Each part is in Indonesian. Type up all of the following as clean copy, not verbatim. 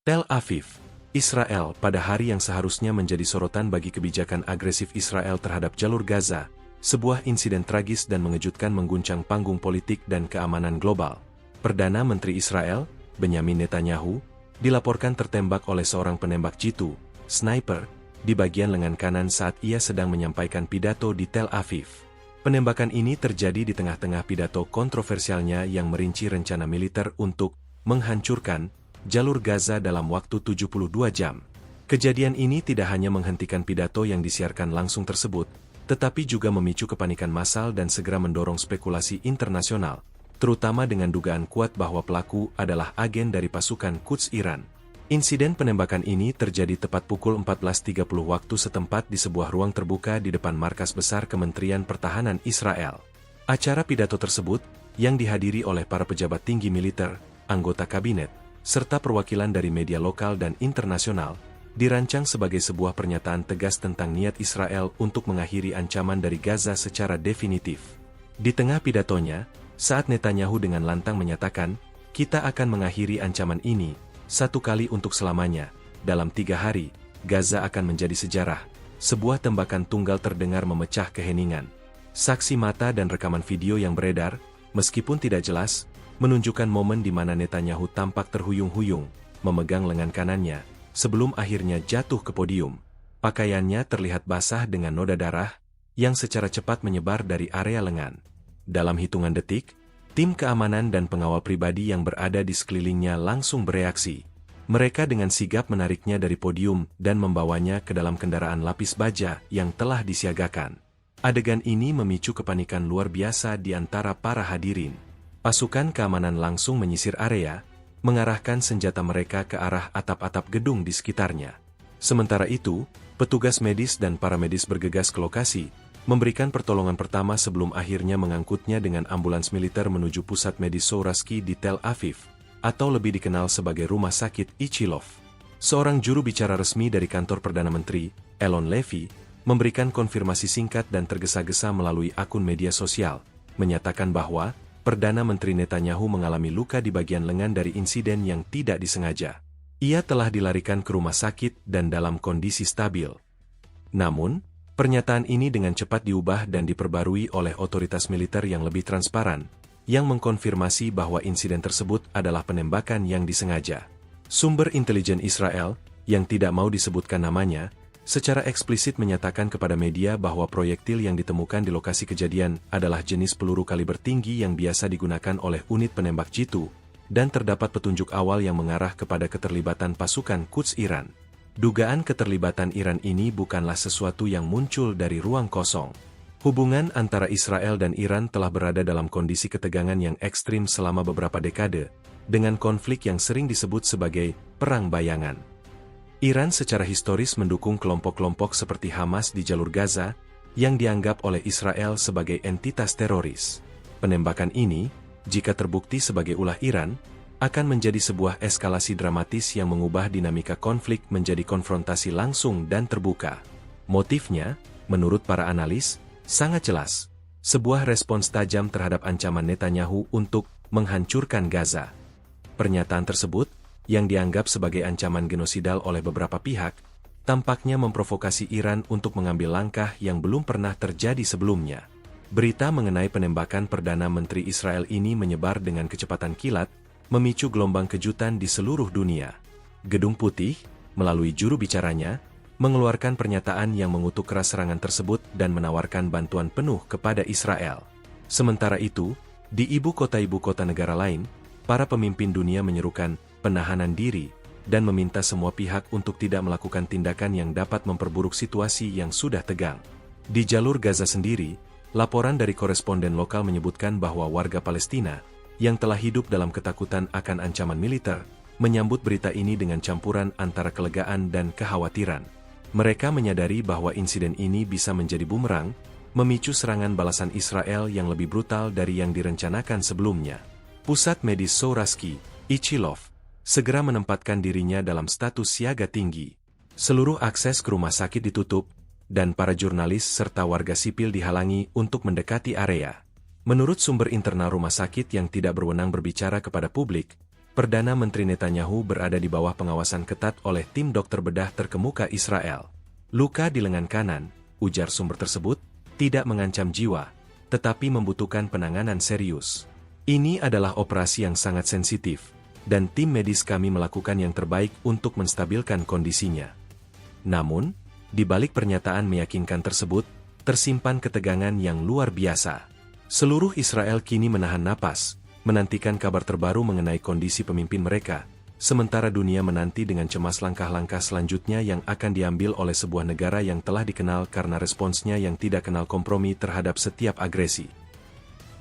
Tel Aviv, Israel. Pada hari yang seharusnya menjadi sorotan bagi kebijakan agresif Israel terhadap jalur Gaza, sebuah insiden tragis dan mengejutkan mengguncang panggung politik dan keamanan global. Perdana Menteri Israel, Benyamin Netanyahu, dilaporkan tertembak oleh seorang penembak jitu, sniper, di bagian lengan kanan saat ia sedang menyampaikan pidato di Tel Aviv. Penembakan ini terjadi di tengah-tengah pidato kontroversialnya yang merinci rencana militer untuk menghancurkan jalur Gaza dalam waktu 72 jam. Kejadian ini tidak hanya menghentikan pidato yang disiarkan langsung tersebut, tetapi juga memicu kepanikan massal dan segera mendorong spekulasi internasional, terutama dengan dugaan kuat bahwa pelaku adalah agen dari pasukan Quds Iran. Insiden penembakan ini terjadi tepat pukul 14.30 waktu setempat di sebuah ruang terbuka di depan markas besar Kementerian Pertahanan Israel. Acara pidato tersebut, yang dihadiri oleh para pejabat tinggi militer, anggota kabinet, serta perwakilan dari media lokal dan internasional, dirancang sebagai sebuah pernyataan tegas tentang niat Israel untuk mengakhiri ancaman dari Gaza secara definitif. Di tengah pidatonya, saat Netanyahu dengan lantang menyatakan, "Kita akan mengakhiri ancaman ini, satu kali untuk selamanya, dalam 3 hari, Gaza akan menjadi sejarah," sebuah tembakan tunggal terdengar memecah keheningan. Saksi mata dan rekaman video yang beredar, meskipun tidak jelas, menunjukkan momen di mana Netanyahu tampak terhuyung-huyung, memegang lengan kanannya, sebelum akhirnya jatuh ke podium. Pakaiannya terlihat basah dengan noda darah, yang secara cepat menyebar dari area lengan. Dalam hitungan detik, tim keamanan dan pengawal pribadi yang berada di sekelilingnya langsung bereaksi. Mereka dengan sigap menariknya dari podium dan membawanya ke dalam kendaraan lapis baja yang telah disiagakan. Adegan ini memicu kepanikan luar biasa di antara para hadirin. Pasukan keamanan langsung menyisir area, mengarahkan senjata mereka ke arah atap-atap gedung di sekitarnya. Sementara itu, petugas medis dan paramedis bergegas ke lokasi, memberikan pertolongan pertama sebelum akhirnya mengangkutnya dengan ambulans militer menuju pusat medis Souraski di Tel Aviv, atau lebih dikenal sebagai Rumah Sakit Ichilov. Seorang juru bicara resmi dari kantor Perdana Menteri, Elon Levy, memberikan konfirmasi singkat dan tergesa-gesa melalui akun media sosial, menyatakan bahwa Perdana Menteri Netanyahu mengalami luka di bagian lengan dari insiden yang tidak disengaja. Ia telah dilarikan ke rumah sakit dan dalam kondisi stabil. Namun, pernyataan ini dengan cepat diubah dan diperbarui oleh otoritas militer yang lebih transparan, yang mengkonfirmasi bahwa insiden tersebut adalah penembakan yang disengaja. Sumber intelijen Israel, yang tidak mau disebutkan namanya, secara eksplisit menyatakan kepada media bahwa proyektil yang ditemukan di lokasi kejadian adalah jenis peluru kaliber tinggi yang biasa digunakan oleh unit penembak jitu, dan terdapat petunjuk awal yang mengarah kepada keterlibatan pasukan Quds Iran. Dugaan keterlibatan Iran ini bukanlah sesuatu yang muncul dari ruang kosong. Hubungan antara Israel dan Iran telah berada dalam kondisi ketegangan yang ekstrim selama beberapa dekade, dengan konflik yang sering disebut sebagai perang bayangan. Iran secara historis mendukung kelompok-kelompok seperti Hamas di jalur Gaza, yang dianggap oleh Israel sebagai entitas teroris. Penembakan ini, jika terbukti sebagai ulah Iran, akan menjadi sebuah eskalasi dramatis yang mengubah dinamika konflik menjadi konfrontasi langsung dan terbuka. Motifnya, menurut para analis, sangat jelas. Sebuah respons tajam terhadap ancaman Netanyahu untuk menghancurkan Gaza. Pernyataan tersebut, yang dianggap sebagai ancaman genosidal oleh beberapa pihak, tampaknya memprovokasi Iran untuk mengambil langkah yang belum pernah terjadi sebelumnya. Berita mengenai penembakan Perdana Menteri Israel ini menyebar dengan kecepatan kilat, memicu gelombang kejutan di seluruh dunia. Gedung Putih, melalui juru bicaranya, mengeluarkan pernyataan yang mengutuk keras serangan tersebut dan menawarkan bantuan penuh kepada Israel. Sementara itu, di ibu kota negara lain, para pemimpin dunia menyerukan penahanan diri, dan meminta semua pihak untuk tidak melakukan tindakan yang dapat memperburuk situasi yang sudah tegang. Di jalur Gaza sendiri, laporan dari koresponden lokal menyebutkan bahwa warga Palestina, yang telah hidup dalam ketakutan akan ancaman militer, menyambut berita ini dengan campuran antara kelegaan dan kekhawatiran. Mereka menyadari bahwa insiden ini bisa menjadi bumerang, memicu serangan balasan Israel yang lebih brutal dari yang direncanakan sebelumnya. Pusat medis Souraski, Ichilov, segera menempatkan dirinya dalam status siaga tinggi. Seluruh akses ke rumah sakit ditutup, dan para jurnalis serta warga sipil dihalangi untuk mendekati area. Menurut sumber internal rumah sakit yang tidak berwenang berbicara kepada publik, Perdana Menteri Netanyahu berada di bawah pengawasan ketat oleh tim dokter bedah terkemuka Israel. Luka di lengan kanan, ujar sumber tersebut, tidak mengancam jiwa, tetapi membutuhkan penanganan serius. Ini adalah operasi yang sangat sensitif, dan tim medis kami melakukan yang terbaik untuk menstabilkan kondisinya. Namun, di balik pernyataan meyakinkan tersebut, tersimpan ketegangan yang luar biasa. Seluruh Israel kini menahan napas, menantikan kabar terbaru mengenai kondisi pemimpin mereka, sementara dunia menanti dengan cemas langkah-langkah selanjutnya yang akan diambil oleh sebuah negara yang telah dikenal karena responsnya yang tidak kenal kompromi terhadap setiap agresi.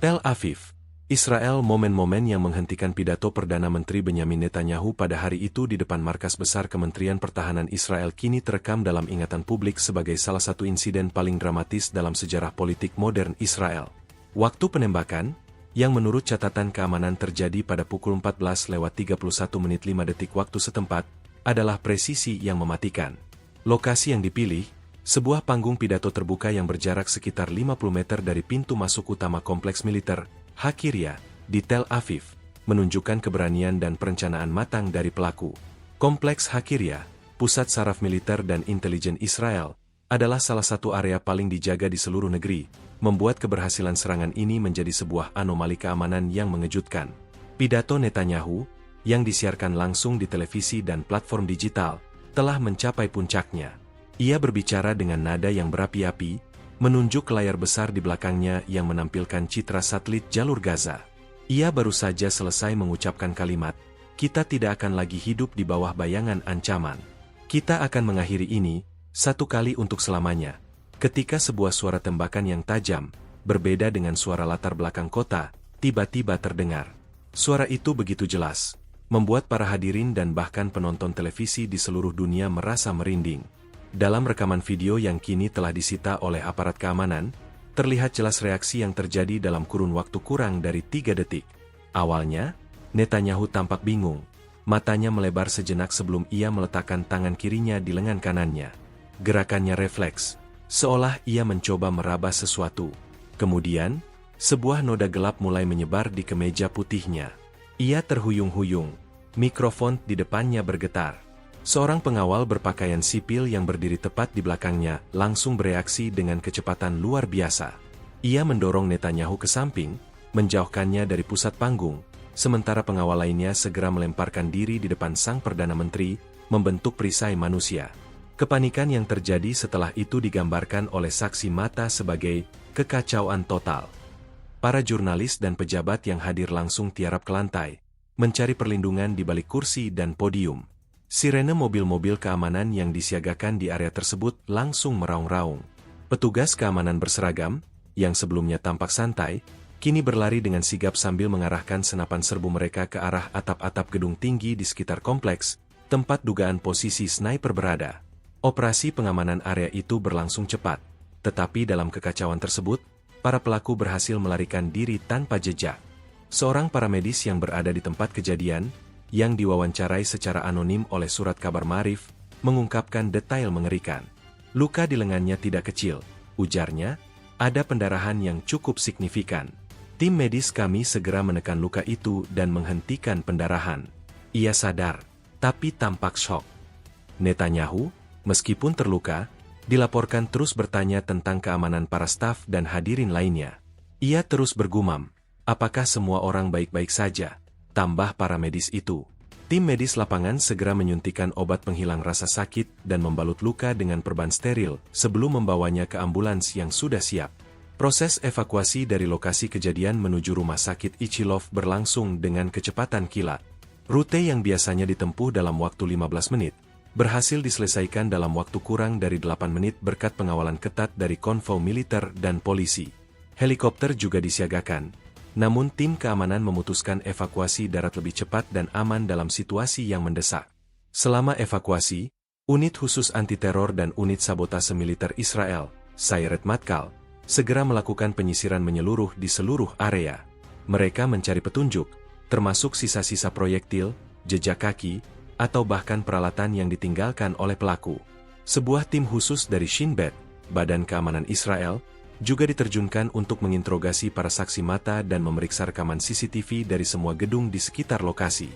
Tel Aviv, Israel. Momen-momen yang menghentikan pidato Perdana Menteri Benyamin Netanyahu pada hari itu di depan markas besar Kementerian Pertahanan Israel kini terekam dalam ingatan publik sebagai salah satu insiden paling dramatis dalam sejarah politik modern Israel. Waktu penembakan, yang menurut catatan keamanan terjadi pada pukul 14:31:05 waktu setempat, adalah presisi yang mematikan. Lokasi yang dipilih, sebuah panggung pidato terbuka yang berjarak sekitar 50 meter dari pintu masuk utama kompleks militer Hakiria, di Tel Aviv, menunjukkan keberanian dan perencanaan matang dari pelaku. Kompleks Hakiria, pusat saraf militer dan intelijen Israel, adalah salah satu area paling dijaga di seluruh negeri, membuat keberhasilan serangan ini menjadi sebuah anomali keamanan yang mengejutkan. Pidato Netanyahu, yang disiarkan langsung di televisi dan platform digital, telah mencapai puncaknya. Ia berbicara dengan nada yang berapi-api, menunjuk ke layar besar di belakangnya yang menampilkan citra satelit jalur Gaza. Ia baru saja selesai mengucapkan kalimat, "Kita tidak akan lagi hidup di bawah bayangan ancaman. Kita akan mengakhiri ini, satu kali untuk selamanya." Ketika sebuah suara tembakan yang tajam, berbeda dengan suara latar belakang kota, tiba-tiba terdengar. Suara itu begitu jelas, membuat para hadirin dan bahkan penonton televisi di seluruh dunia merasa merinding. Dalam rekaman video yang kini telah disita oleh aparat keamanan, terlihat jelas reaksi yang terjadi dalam kurun waktu kurang dari 3 detik. Awalnya, Netanyahu tampak bingung, matanya melebar sejenak sebelum ia meletakkan tangan kirinya di lengan kanannya. Gerakannya refleks, seolah ia mencoba meraba sesuatu. Kemudian, sebuah noda gelap mulai menyebar di kemeja putihnya. Ia terhuyung-huyung, mikrofon di depannya bergetar. Seorang pengawal berpakaian sipil yang berdiri tepat di belakangnya langsung bereaksi dengan kecepatan luar biasa. Ia mendorong Netanyahu ke samping, menjauhkannya dari pusat panggung, sementara pengawal lainnya segera melemparkan diri di depan sang Perdana Menteri, membentuk perisai manusia. Kepanikan yang terjadi setelah itu digambarkan oleh saksi mata sebagai kekacauan total. Para jurnalis dan pejabat yang hadir langsung tiarap ke lantai, mencari perlindungan di balik kursi dan podium. Sirene mobil-mobil keamanan yang disiagakan di area tersebut langsung meraung-raung. Petugas keamanan berseragam, yang sebelumnya tampak santai, kini berlari dengan sigap sambil mengarahkan senapan serbu mereka ke arah atap-atap gedung tinggi di sekitar kompleks, tempat dugaan posisi sniper berada. Operasi pengamanan area itu berlangsung cepat, tetapi dalam kekacauan tersebut, para pelaku berhasil melarikan diri tanpa jejak. Seorang paramedis yang berada di tempat kejadian, yang diwawancarai secara anonim oleh surat kabar Maarif, mengungkapkan detail mengerikan. Luka di lengannya tidak kecil, ujarnya, ada pendarahan yang cukup signifikan. Tim medis kami segera menekan luka itu dan menghentikan pendarahan. Ia sadar, tapi tampak syok. Netanyahu, meskipun terluka, dilaporkan terus bertanya tentang keamanan para staf dan hadirin lainnya. Ia terus bergumam, apakah semua orang baik-baik saja? Tambah para medis itu. Tim medis lapangan segera menyuntikkan obat penghilang rasa sakit dan membalut luka dengan perban steril sebelum membawanya ke ambulans yang sudah siap. Proses evakuasi dari lokasi kejadian menuju rumah sakit Ichilov berlangsung dengan kecepatan kilat. Rute yang biasanya ditempuh dalam waktu 15 menit, berhasil diselesaikan dalam waktu kurang dari 8 menit berkat pengawalan ketat dari konvoi militer dan polisi. Helikopter juga disiagakan. Namun tim keamanan memutuskan evakuasi darat lebih cepat dan aman dalam situasi yang mendesak. Selama evakuasi, unit khusus anti-teror dan unit sabotase militer Israel, Sayeret Matkal, segera melakukan penyisiran menyeluruh di seluruh area. Mereka mencari petunjuk, termasuk sisa-sisa proyektil, jejak kaki, atau bahkan peralatan yang ditinggalkan oleh pelaku. Sebuah tim khusus dari Shin Bet, Badan Keamanan Israel, juga diterjunkan untuk menginterogasi para saksi mata dan memeriksa rekaman CCTV dari semua gedung di sekitar lokasi.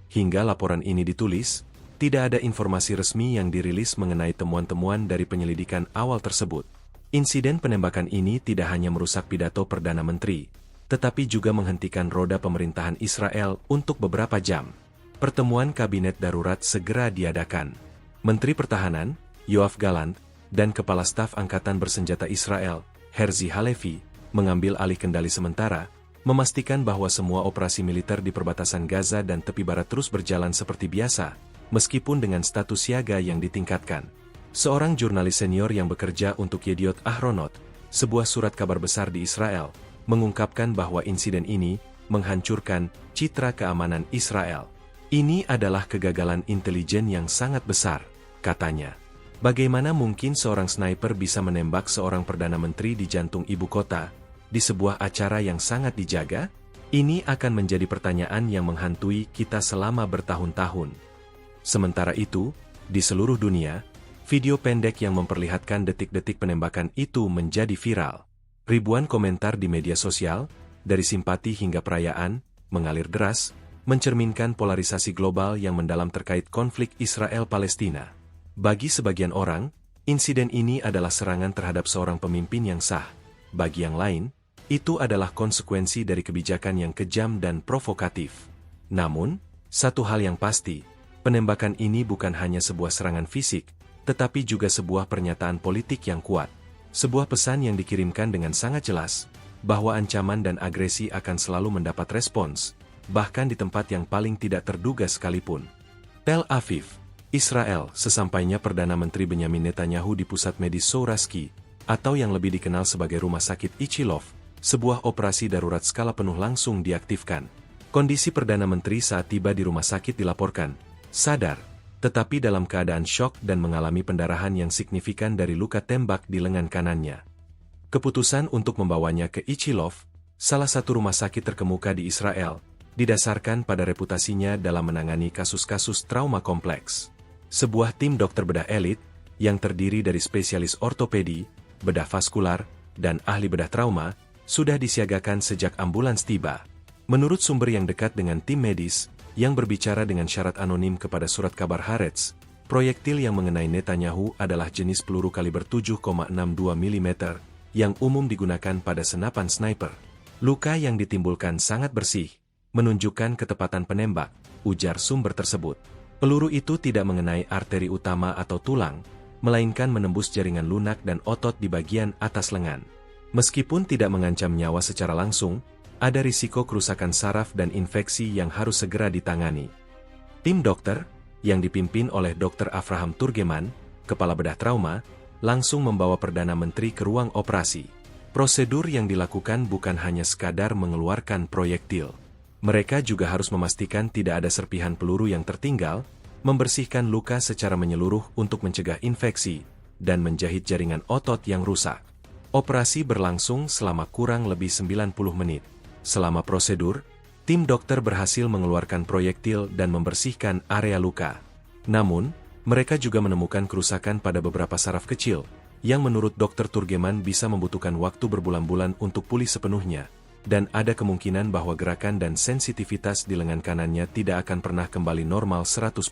hingga laporan ini ditulis, tidak ada informasi resmi yang dirilis mengenai temuan-temuan dari penyelidikan awal tersebut. Insiden penembakan ini tidak hanya merusak pidato Perdana Menteri, tetapi juga menghentikan roda pemerintahan Israel untuk beberapa jam. Pertemuan kabinet darurat segera diadakan. Menteri Pertahanan, Yoav Gallant, dan Kepala Staf Angkatan Bersenjata Israel, Herzi Halevi, mengambil alih kendali sementara, memastikan bahwa semua operasi militer di perbatasan Gaza dan tepi barat terus berjalan seperti biasa, meskipun dengan status siaga yang ditingkatkan. Seorang jurnalis senior yang bekerja untuk Yediot Ahronot, sebuah surat kabar besar di Israel, mengungkapkan bahwa insiden ini menghancurkan citra keamanan Israel. Ini adalah kegagalan intelijen yang sangat besar, katanya. Bagaimana mungkin seorang sniper bisa menembak seorang Perdana Menteri di jantung ibu kota, di sebuah acara yang sangat dijaga? Ini akan menjadi pertanyaan yang menghantui kita selama bertahun-tahun. Sementara itu, di seluruh dunia, video pendek yang memperlihatkan detik-detik penembakan itu menjadi viral. Ribuan komentar di media sosial, dari simpati hingga perayaan, mengalir deras, mencerminkan polarisasi global yang mendalam terkait konflik Israel-Palestina. Bagi sebagian orang, insiden ini adalah serangan terhadap seorang pemimpin yang sah. Bagi yang lain, itu adalah konsekuensi dari kebijakan yang kejam dan provokatif. Namun, satu hal yang pasti, penembakan ini bukan hanya sebuah serangan fisik, tetapi juga sebuah pernyataan politik yang kuat. Sebuah pesan yang dikirimkan dengan sangat jelas, bahwa ancaman dan agresi akan selalu mendapat respons, bahkan di tempat yang paling tidak terduga sekalipun. Tel Aviv, Israel. Sesampainya Perdana Menteri Benyamin Netanyahu di pusat medis Souraski, atau yang lebih dikenal sebagai Rumah Sakit Ichilov, sebuah operasi darurat skala penuh langsung diaktifkan. Kondisi Perdana Menteri saat tiba di rumah sakit dilaporkan sadar, tetapi dalam keadaan syok dan mengalami pendarahan yang signifikan dari luka tembak di lengan kanannya. Keputusan untuk membawanya ke Ichilov, salah satu rumah sakit terkemuka di Israel, didasarkan pada reputasinya dalam menangani kasus-kasus trauma kompleks. Sebuah tim dokter bedah elit, yang terdiri dari spesialis ortopedi, bedah vaskular, dan ahli bedah trauma, sudah disiagakan sejak ambulans tiba. Menurut sumber yang dekat dengan tim medis, yang berbicara dengan syarat anonim kepada surat kabar Haaretz, proyektil yang mengenai Netanyahu adalah jenis peluru kaliber 7,62 mm, yang umum digunakan pada senapan sniper. Luka yang ditimbulkan sangat bersih, menunjukkan ketepatan penembak, ujar sumber tersebut. Peluru itu tidak mengenai arteri utama atau tulang, melainkan menembus jaringan lunak dan otot di bagian atas lengan. Meskipun tidak mengancam nyawa secara langsung, ada risiko kerusakan saraf dan infeksi yang harus segera ditangani. Tim dokter, yang dipimpin oleh Dr. Avraham Turgeman, kepala bedah trauma, langsung membawa Perdana Menteri ke ruang operasi. Prosedur yang dilakukan bukan hanya sekadar mengeluarkan proyektil. Mereka juga harus memastikan tidak ada serpihan peluru yang tertinggal, membersihkan luka secara menyeluruh untuk mencegah infeksi, dan menjahit jaringan otot yang rusak. Operasi berlangsung selama kurang lebih 90 menit. Selama prosedur, tim dokter berhasil mengeluarkan proyektil dan membersihkan area luka. Namun, mereka juga menemukan kerusakan pada beberapa saraf kecil, yang menurut Dr. Turgeman bisa membutuhkan waktu berbulan-bulan untuk pulih sepenuhnya, dan ada kemungkinan bahwa gerakan dan sensitivitas di lengan kanannya tidak akan pernah kembali normal 100%.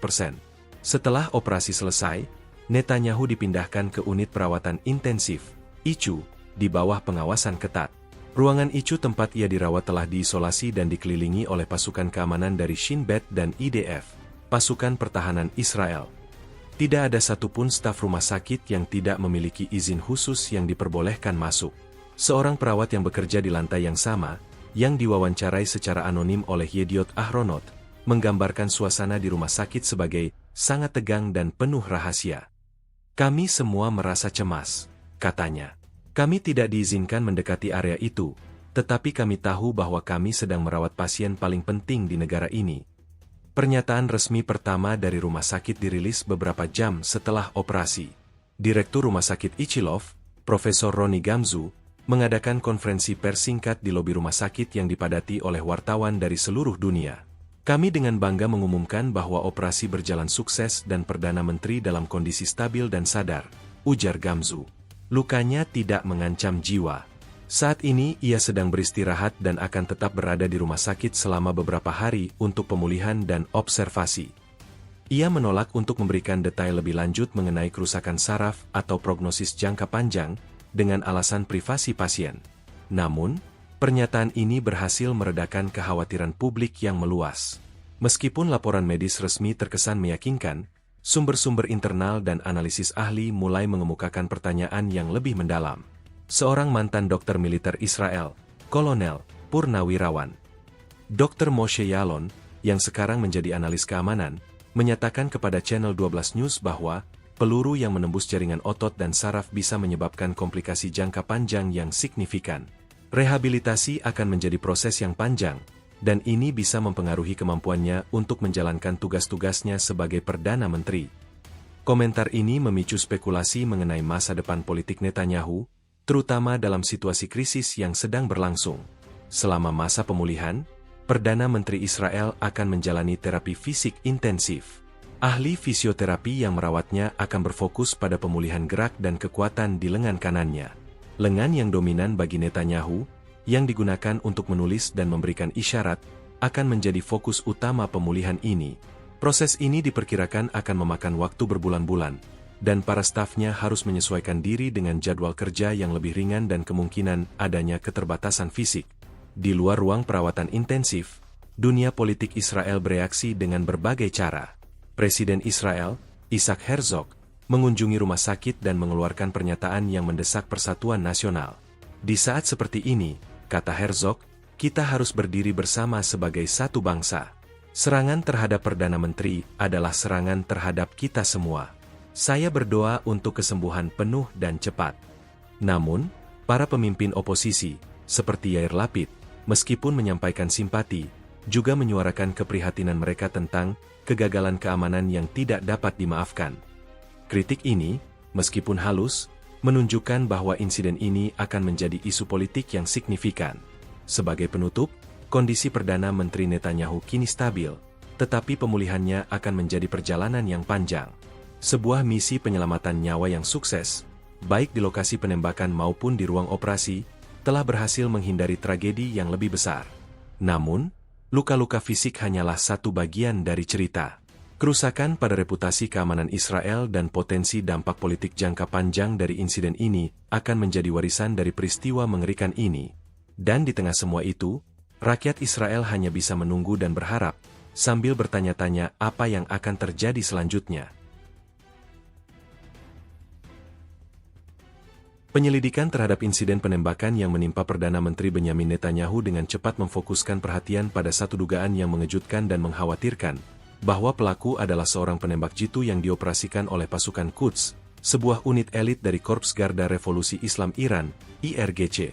Setelah operasi selesai, Netanyahu dipindahkan ke unit perawatan intensif, ICU, di bawah pengawasan ketat. Ruangan ICU tempat ia dirawat telah diisolasi dan dikelilingi oleh pasukan keamanan dari Shin Bet dan IDF, pasukan pertahanan Israel. Tidak ada satupun staf rumah sakit yang tidak memiliki izin khusus yang diperbolehkan masuk. Seorang perawat yang bekerja di lantai yang sama, yang diwawancarai secara anonim oleh Yediot Ahronot, menggambarkan suasana di rumah sakit sebagai sangat tegang dan penuh rahasia. Kami semua merasa cemas, katanya. Kami tidak diizinkan mendekati area itu, tetapi kami tahu bahwa kami sedang merawat pasien paling penting di negara ini. Pernyataan resmi pertama dari rumah sakit dirilis beberapa jam setelah operasi. Direktur Rumah Sakit Ichilov, Profesor Roni Gamzu, mengadakan konferensi pers singkat di lobi rumah sakit yang dipadati oleh wartawan dari seluruh dunia. Kami dengan bangga mengumumkan bahwa operasi berjalan sukses dan Perdana Menteri dalam kondisi stabil dan sadar, ujar Gamzu. Lukanya tidak mengancam jiwa. Saat ini ia sedang beristirahat dan akan tetap berada di rumah sakit selama beberapa hari untuk pemulihan dan observasi. Ia menolak untuk memberikan detail lebih lanjut mengenai kerusakan saraf atau prognosis jangka panjang dengan alasan privasi pasien. Namun, pernyataan ini berhasil meredakan kekhawatiran publik yang meluas. Meskipun laporan medis resmi terkesan meyakinkan, sumber-sumber internal dan analisis ahli mulai mengemukakan pertanyaan yang lebih mendalam. Seorang mantan dokter militer Israel, Kolonel Purnawirawan Dr. Moshe Yalon, yang sekarang menjadi analis keamanan, menyatakan kepada Channel 12 News bahwa peluru yang menembus jaringan otot dan saraf bisa menyebabkan komplikasi jangka panjang yang signifikan. Rehabilitasi akan menjadi proses yang panjang, dan ini bisa mempengaruhi kemampuannya untuk menjalankan tugas-tugasnya sebagai Perdana Menteri. Komentar ini memicu spekulasi mengenai masa depan politik Netanyahu, terutama dalam situasi krisis yang sedang berlangsung. Selama masa pemulihan, Perdana Menteri Israel akan menjalani terapi fisik intensif. Ahli fisioterapi yang merawatnya akan berfokus pada pemulihan gerak dan kekuatan di lengan kanannya. Lengan yang dominan bagi Netanyahu, yang digunakan untuk menulis dan memberikan isyarat, akan menjadi fokus utama pemulihan ini. Proses ini diperkirakan akan memakan waktu berbulan-bulan, dan para stafnya harus menyesuaikan diri dengan jadwal kerja yang lebih ringan dan kemungkinan adanya keterbatasan fisik. Di luar ruang perawatan intensif, dunia politik Israel bereaksi dengan berbagai cara. Presiden Israel, Isaac Herzog, mengunjungi rumah sakit dan mengeluarkan pernyataan yang mendesak persatuan nasional. Di saat seperti ini, kata Herzog, kita harus berdiri bersama sebagai satu bangsa. Serangan terhadap Perdana Menteri adalah serangan terhadap kita semua. Saya berdoa untuk kesembuhan penuh dan cepat. Namun, para pemimpin oposisi, seperti Yair Lapid, meskipun menyampaikan simpati, juga menyuarakan keprihatinan mereka tentang kegagalan keamanan yang tidak dapat dimaafkan. Kritik ini, meskipun halus, menunjukkan bahwa insiden ini akan menjadi isu politik yang signifikan. Sebagai penutup, kondisi Perdana Menteri Netanyahu kini stabil, tetapi pemulihannya akan menjadi perjalanan yang panjang. Sebuah misi penyelamatan nyawa yang sukses, baik di lokasi penembakan maupun di ruang operasi, telah berhasil menghindari tragedi yang lebih besar. Namun, luka-luka fisik hanyalah satu bagian dari cerita. Kerusakan pada reputasi keamanan Israel dan potensi dampak politik jangka panjang dari insiden ini akan menjadi warisan dari peristiwa mengerikan ini. Dan di tengah semua itu, rakyat Israel hanya bisa menunggu dan berharap, sambil bertanya-tanya apa yang akan terjadi selanjutnya. Penyelidikan terhadap insiden penembakan yang menimpa Perdana Menteri Benyamin Netanyahu dengan cepat memfokuskan perhatian pada satu dugaan yang mengejutkan dan mengkhawatirkan, bahwa pelaku adalah seorang penembak jitu yang dioperasikan oleh pasukan Quds, sebuah unit elit dari Korps Garda Revolusi Islam Iran, IRGC.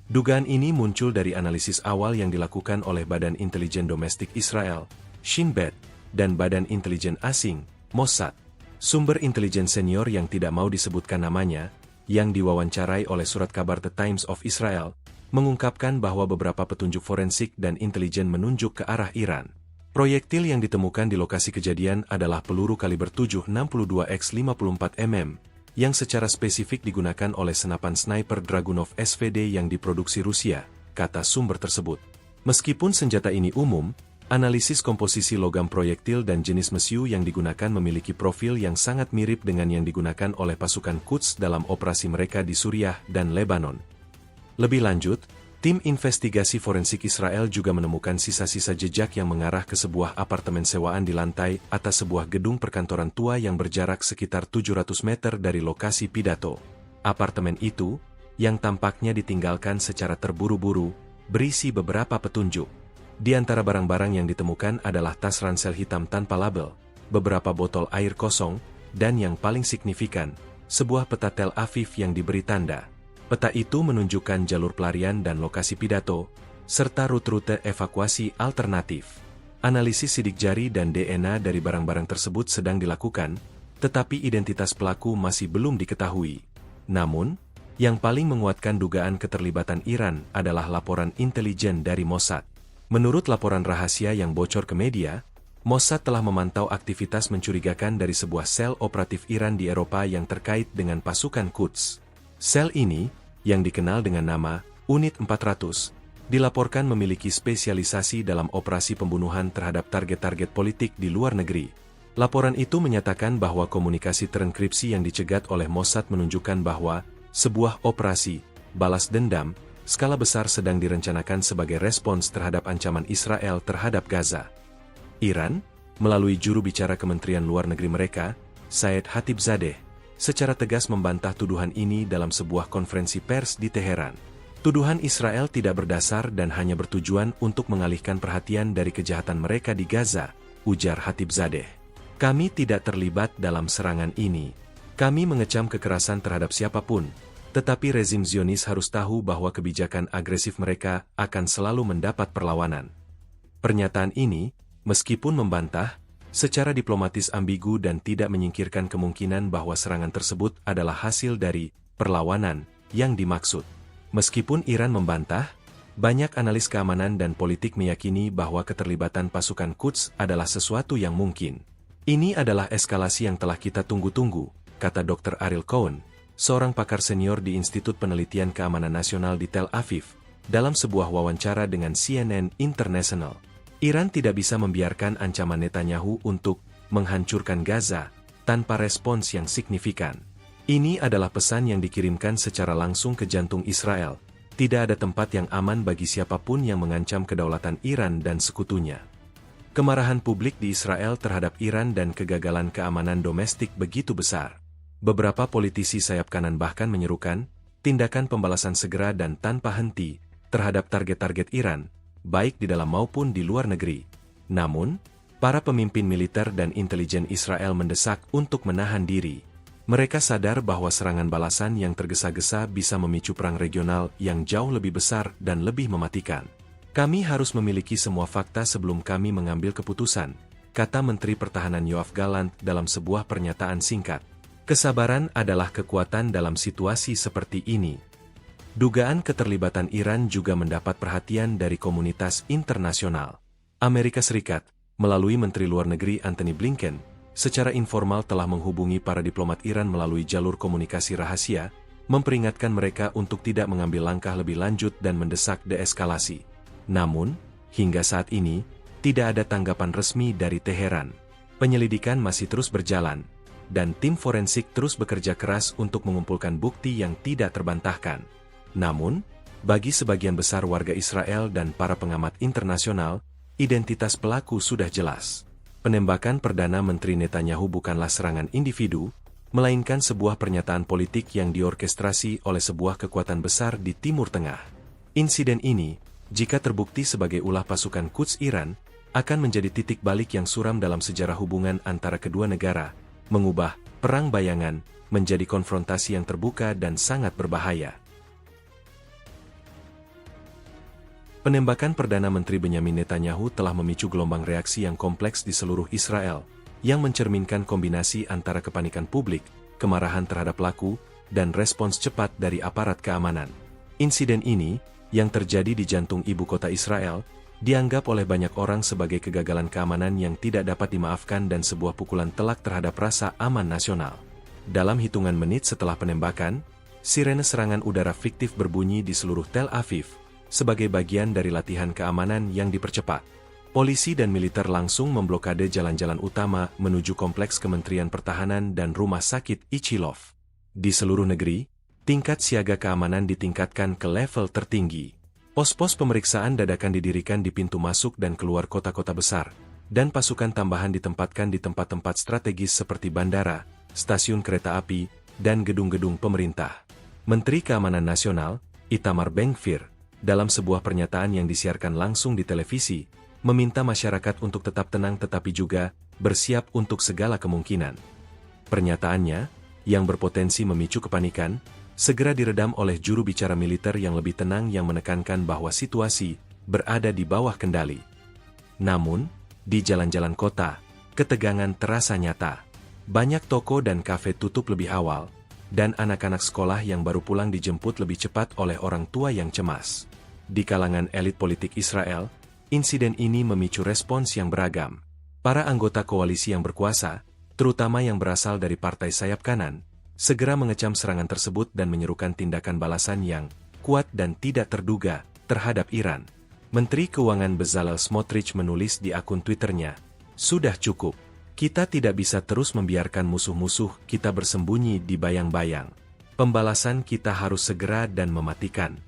Dugaan ini muncul dari analisis awal yang dilakukan oleh Badan Intelijen Domestik Israel, Shin Bet, dan Badan Intelijen Asing, Mossad. Sumber intelijen senior yang tidak mau disebutkan namanya, yang diwawancarai oleh surat kabar The Times of Israel, mengungkapkan bahwa beberapa petunjuk forensik dan intelijen menunjuk ke arah Iran. Proyektil yang ditemukan di lokasi kejadian adalah peluru kaliber 7,62x54 mm, yang secara spesifik digunakan oleh senapan sniper Dragunov SVD yang diproduksi Rusia, kata sumber tersebut. Meskipun senjata ini umum, analisis komposisi logam proyektil dan jenis mesiu yang digunakan memiliki profil yang sangat mirip dengan yang digunakan oleh pasukan Quds dalam operasi mereka di Suriah dan Lebanon. Lebih lanjut, tim investigasi forensik Israel juga menemukan sisa-sisa jejak yang mengarah ke sebuah apartemen sewaan di lantai atas sebuah gedung perkantoran tua yang berjarak sekitar 700 meter dari lokasi pidato. Apartemen itu, yang tampaknya ditinggalkan secara terburu-buru, berisi beberapa petunjuk. Di antara barang-barang yang ditemukan adalah tas ransel hitam tanpa label, beberapa botol air kosong, dan yang paling signifikan, sebuah peta Tel Aviv yang diberi tanda. Peta itu menunjukkan jalur pelarian dan lokasi pidato, serta rute-rute evakuasi alternatif. Analisis sidik jari dan DNA dari barang-barang tersebut sedang dilakukan, tetapi identitas pelaku masih belum diketahui. Namun, yang paling menguatkan dugaan keterlibatan Iran adalah laporan intelijen dari Mossad. Menurut laporan rahasia yang bocor ke media, Mossad telah memantau aktivitas mencurigakan dari sebuah sel operatif Iran di Eropa yang terkait dengan pasukan Quds. Sel ini, yang dikenal dengan nama Unit 400, dilaporkan memiliki spesialisasi dalam operasi pembunuhan terhadap target-target politik di luar negeri. Laporan itu menyatakan bahwa komunikasi terenkripsi yang dicegat oleh Mossad menunjukkan bahwa sebuah operasi balas dendam skala besar sedang direncanakan sebagai respons terhadap ancaman Israel terhadap Gaza. Iran, melalui juru bicara Kementerian Luar Negeri mereka, Said Khatibzadeh, secara tegas membantah tuduhan ini dalam sebuah konferensi pers di Teheran. Tuduhan Israel tidak berdasar dan hanya bertujuan untuk mengalihkan perhatian dari kejahatan mereka di Gaza, ujar Khatibzadeh. Kami tidak terlibat dalam serangan ini. Kami mengecam kekerasan terhadap siapapun, tetapi rezim Zionis harus tahu bahwa kebijakan agresif mereka akan selalu mendapat perlawanan. Pernyataan ini, meskipun membantah, secara diplomatis ambigu dan tidak menyingkirkan kemungkinan bahwa serangan tersebut adalah hasil dari perlawanan yang dimaksud. Meskipun Iran membantah, banyak analis keamanan dan politik meyakini bahwa keterlibatan pasukan Quds adalah sesuatu yang mungkin. Ini adalah eskalasi yang telah kita tunggu-tunggu, kata Dr. Ariel Cohen, seorang pakar senior di Institut Penelitian Keamanan Nasional di Tel Aviv, dalam sebuah wawancara dengan CNN International. Iran tidak bisa membiarkan ancaman Netanyahu untuk menghancurkan Gaza tanpa respons yang signifikan. Ini adalah pesan yang dikirimkan secara langsung ke jantung Israel. Tidak ada tempat yang aman bagi siapapun yang mengancam kedaulatan Iran dan sekutunya. Kemarahan publik di Israel terhadap Iran dan kegagalan keamanan domestik begitu besar. Beberapa politisi sayap kanan bahkan menyerukan tindakan pembalasan segera dan tanpa henti terhadap target-target Iran, baik di dalam maupun di luar negeri. Namun, para pemimpin militer dan intelijen Israel mendesak untuk menahan diri. Mereka sadar bahwa serangan balasan yang tergesa-gesa bisa memicu perang regional yang jauh lebih besar dan lebih mematikan. Kami harus memiliki semua fakta sebelum kami mengambil keputusan, kata Menteri Pertahanan Yoav Gallant dalam sebuah pernyataan singkat. Kesabaran adalah kekuatan dalam situasi seperti ini. Dugaan keterlibatan Iran juga mendapat perhatian dari komunitas internasional. Amerika Serikat, melalui Menteri Luar Negeri Antony Blinken, secara informal telah menghubungi para diplomat Iran melalui jalur komunikasi rahasia, memperingatkan mereka untuk tidak mengambil langkah lebih lanjut dan mendesak deeskalasi. Namun, hingga saat ini, tidak ada tanggapan resmi dari Teheran. Penyelidikan masih terus berjalan, dan tim forensik terus bekerja keras untuk mengumpulkan bukti yang tidak terbantahkan. Namun, bagi sebagian besar warga Israel dan para pengamat internasional, identitas pelaku sudah jelas. Penembakan Perdana Menteri Netanyahu bukanlah serangan individu, melainkan sebuah pernyataan politik yang diorkestrasi oleh sebuah kekuatan besar di Timur Tengah. Insiden ini, jika terbukti sebagai ulah pasukan Quds Iran, akan menjadi titik balik yang suram dalam sejarah hubungan antara kedua negara, mengubah perang bayangan menjadi konfrontasi yang terbuka dan sangat berbahaya. Penembakan Perdana Menteri Benyamin Netanyahu telah memicu gelombang reaksi yang kompleks di seluruh Israel, yang mencerminkan kombinasi antara kepanikan publik, kemarahan terhadap pelaku, dan respons cepat dari aparat keamanan. Insiden ini, yang terjadi di jantung ibu kota Israel, dianggap oleh banyak orang sebagai kegagalan keamanan yang tidak dapat dimaafkan dan sebuah pukulan telak terhadap rasa aman nasional. Dalam hitungan menit setelah penembakan, sirene serangan udara fiktif berbunyi di seluruh Tel Aviv, sebagai bagian dari latihan keamanan yang dipercepat. Polisi dan militer langsung memblokade jalan-jalan utama menuju kompleks Kementerian Pertahanan dan Rumah Sakit Ichilov. Di seluruh negeri, tingkat siaga keamanan ditingkatkan ke level tertinggi. Pos-pos pemeriksaan dadakan didirikan di pintu masuk dan keluar kota-kota besar, dan pasukan tambahan ditempatkan di tempat-tempat strategis seperti bandara, stasiun kereta api, dan gedung-gedung pemerintah. Menteri Keamanan Nasional, Itamar Ben-Gvir, dalam sebuah pernyataan yang disiarkan langsung di televisi, meminta masyarakat untuk tetap tenang tetapi juga bersiap untuk segala kemungkinan. Pernyataannya, yang berpotensi memicu kepanikan, segera diredam oleh juru bicara militer yang lebih tenang yang menekankan bahwa situasi berada di bawah kendali. Namun, di jalan-jalan kota, ketegangan terasa nyata. Banyak toko dan kafe tutup lebih awal, dan anak-anak sekolah yang baru pulang dijemput lebih cepat oleh orang tua yang cemas. Di kalangan elit politik Israel, insiden ini memicu respons yang beragam. Para anggota koalisi yang berkuasa, terutama yang berasal dari partai sayap kanan, segera mengecam serangan tersebut dan menyerukan tindakan balasan yang kuat dan tidak terduga terhadap Iran. Menteri Keuangan Bezalel Smotrich menulis di akun Twitternya, "Sudah cukup. Kita tidak bisa terus membiarkan musuh-musuh kita bersembunyi di bayang-bayang. Pembalasan kita harus segera dan mematikan."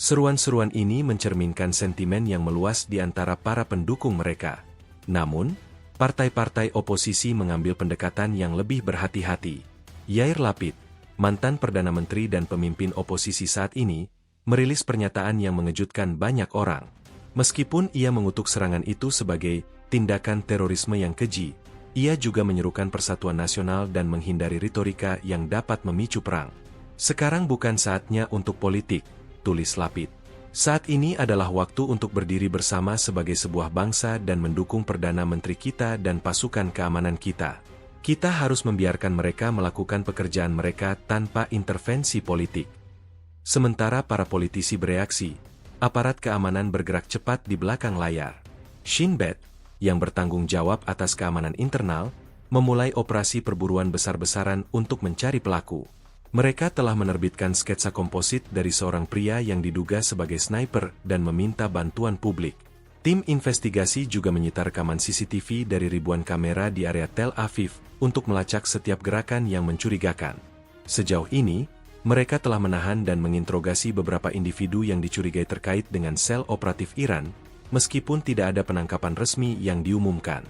Seruan-seruan ini mencerminkan sentimen yang meluas di antara para pendukung mereka. Namun, partai-partai oposisi mengambil pendekatan yang lebih berhati-hati. Yair Lapid, mantan Perdana Menteri dan pemimpin oposisi saat ini, merilis pernyataan yang mengejutkan banyak orang. Meskipun ia mengutuk serangan itu sebagai tindakan terorisme yang keji, ia juga menyerukan persatuan nasional dan menghindari retorika yang dapat memicu perang. "Sekarang bukan saatnya untuk politik," tulis Lapid. "Saat ini adalah waktu untuk berdiri bersama sebagai sebuah bangsa dan mendukung Perdana Menteri kita dan pasukan keamanan kita. Kita harus membiarkan mereka melakukan pekerjaan mereka tanpa intervensi politik." Sementara para politisi bereaksi, aparat keamanan bergerak cepat di belakang layar. Shin Bet, yang bertanggung jawab atas keamanan internal, memulai operasi perburuan besar-besaran untuk mencari pelaku. Mereka telah menerbitkan sketsa komposit dari seorang pria yang diduga sebagai sniper dan meminta bantuan publik. Tim investigasi juga menyita rekaman CCTV dari ribuan kamera di area Tel Aviv untuk melacak setiap gerakan yang mencurigakan. Sejauh ini, mereka telah menahan dan menginterogasi beberapa individu yang dicurigai terkait dengan sel operatif Iran, meskipun tidak ada penangkapan resmi yang diumumkan.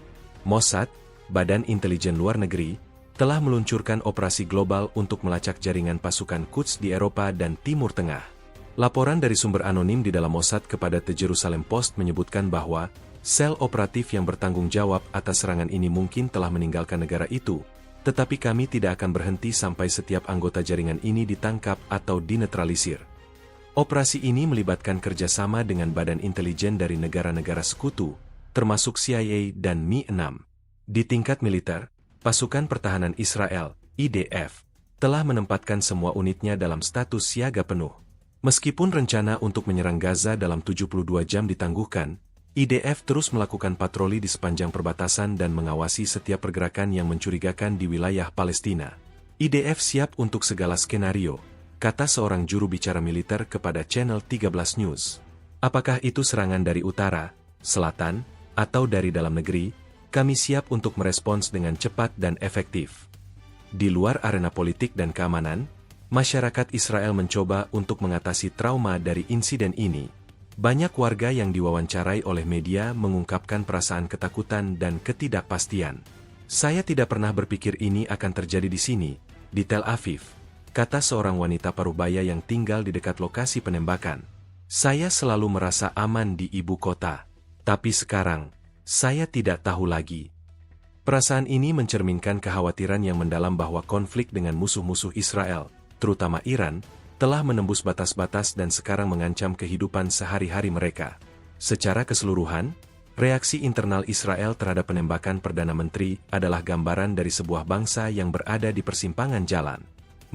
Mossad, Badan Intelijen Luar Negeri, telah meluncurkan operasi global untuk melacak jaringan pasukan Quds di Eropa dan Timur Tengah. Laporan dari sumber anonim di dalam Mossad kepada The Jerusalem Post menyebutkan bahwa sel operatif yang bertanggung jawab atas serangan ini mungkin telah meninggalkan negara itu, tetapi kami tidak akan berhenti sampai setiap anggota jaringan ini ditangkap atau dinetralisir. Operasi ini melibatkan kerjasama dengan badan intelijen dari negara-negara sekutu, termasuk CIA dan Mi-6. Di tingkat militer, Pasukan Pertahanan Israel, IDF, telah menempatkan semua unitnya dalam status siaga penuh. Meskipun rencana untuk menyerang Gaza dalam 72 jam ditangguhkan, IDF terus melakukan patroli di sepanjang perbatasan dan mengawasi setiap pergerakan yang mencurigakan di wilayah Palestina. IDF siap untuk segala skenario, kata seorang juru bicara militer kepada Channel 13 News. Apakah itu serangan dari utara, selatan, atau dari dalam negeri, kami siap untuk merespons dengan cepat dan efektif. Di luar arena politik dan keamanan, masyarakat Israel mencoba untuk mengatasi trauma dari insiden ini. Banyak warga yang diwawancarai oleh media mengungkapkan perasaan ketakutan dan ketidakpastian. "Saya tidak pernah berpikir ini akan terjadi di sini, di Tel Aviv," kata seorang wanita parubaya yang tinggal di dekat lokasi penembakan. "Saya selalu merasa aman di ibu kota. Tapi sekarang, saya tidak tahu lagi." Perasaan ini mencerminkan kekhawatiran yang mendalam bahwa konflik dengan musuh-musuh Israel, terutama Iran, telah menembus batas-batas dan sekarang mengancam kehidupan sehari-hari mereka. Secara keseluruhan, reaksi internal Israel terhadap penembakan Perdana Menteri adalah gambaran dari sebuah bangsa yang berada di persimpangan jalan.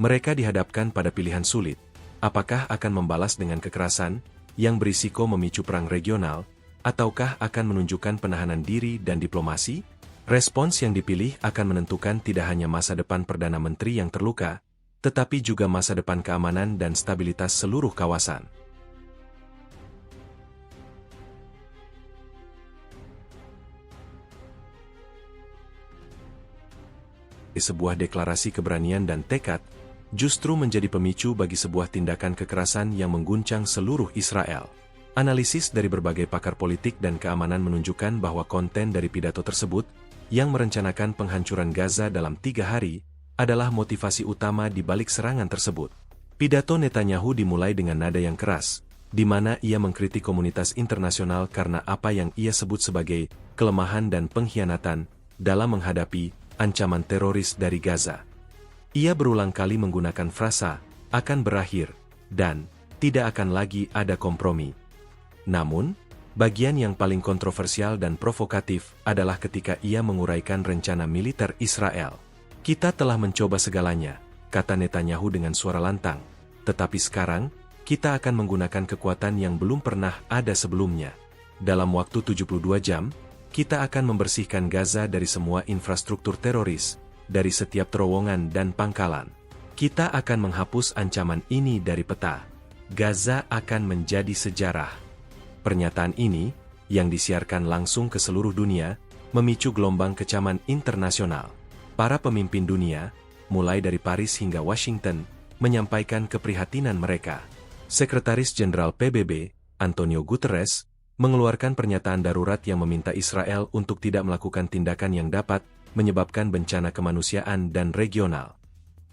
Mereka dihadapkan pada pilihan sulit. Apakah akan membalas dengan kekerasan, yang berisiko memicu perang regional, ataukah akan menunjukkan penahanan diri dan diplomasi? Respons yang dipilih akan menentukan tidak hanya masa depan Perdana Menteri yang terluka, tetapi juga masa depan keamanan dan stabilitas seluruh kawasan. Sebuah deklarasi keberanian dan tekad, justru menjadi pemicu bagi sebuah tindakan kekerasan yang mengguncang seluruh Israel. Analisis dari berbagai pakar politik dan keamanan menunjukkan bahwa konten dari pidato tersebut, yang merencanakan penghancuran Gaza dalam 3 hari, adalah motivasi utama di balik serangan tersebut. Pidato Netanyahu dimulai dengan nada yang keras, di mana ia mengkritik komunitas internasional karena apa yang ia sebut sebagai kelemahan dan pengkhianatan dalam menghadapi ancaman teroris dari Gaza. Ia berulang kali menggunakan frasa, "akan berakhir," dan "tidak akan lagi ada kompromi." Namun, bagian yang paling kontroversial dan provokatif adalah ketika ia menguraikan rencana militer Israel. "Kita telah mencoba segalanya," kata Netanyahu dengan suara lantang, "tetapi sekarang, kita akan menggunakan kekuatan yang belum pernah ada sebelumnya. Dalam waktu 72 jam, kita akan membersihkan Gaza dari semua infrastruktur teroris, dari setiap terowongan dan pangkalan." Kita akan menghapus ancaman ini dari peta. Gaza akan menjadi sejarah. Pernyataan ini, yang disiarkan langsung ke seluruh dunia, memicu gelombang kecaman internasional. Para pemimpin dunia, mulai dari Paris hingga Washington, menyampaikan keprihatinan mereka. Sekretaris Jenderal PBB, Antonio Guterres, mengeluarkan pernyataan darurat yang meminta Israel untuk tidak melakukan tindakan yang dapat menyebabkan bencana kemanusiaan dan regional.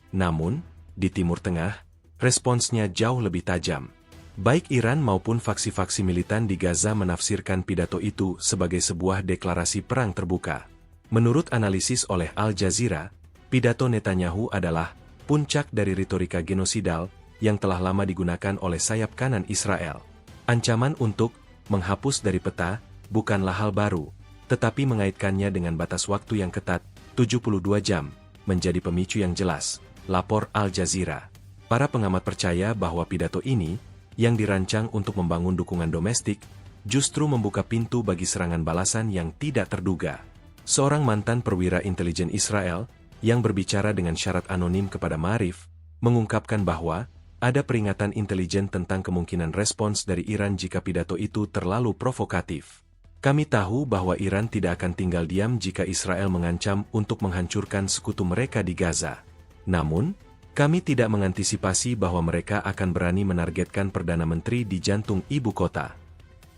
Namun, di Timur Tengah, responsnya jauh lebih tajam. Baik Iran maupun faksi-faksi militan di Gaza menafsirkan pidato itu sebagai sebuah deklarasi perang terbuka. Menurut analisis oleh Al Jazeera, pidato Netanyahu adalah puncak dari retorika genosidal yang telah lama digunakan oleh sayap kanan Israel. Ancaman untuk menghapus dari peta bukanlah hal baru, tetapi mengaitkannya dengan batas waktu yang ketat, 72 jam, menjadi pemicu yang jelas. Lapor Al Jazeera. Para pengamat percaya bahwa pidato ini, yang dirancang untuk membangun dukungan domestik, justru membuka pintu bagi serangan balasan yang tidak terduga. Seorang mantan perwira intelijen Israel, yang berbicara dengan syarat anonim kepada Ma'arif, mengungkapkan bahwa ada peringatan intelijen tentang kemungkinan respons dari Iran jika pidato itu terlalu provokatif. Kami tahu bahwa Iran tidak akan tinggal diam jika Israel mengancam untuk menghancurkan sekutu mereka di Gaza. Namun, kami tidak mengantisipasi bahwa mereka akan berani menargetkan Perdana Menteri di jantung ibu kota.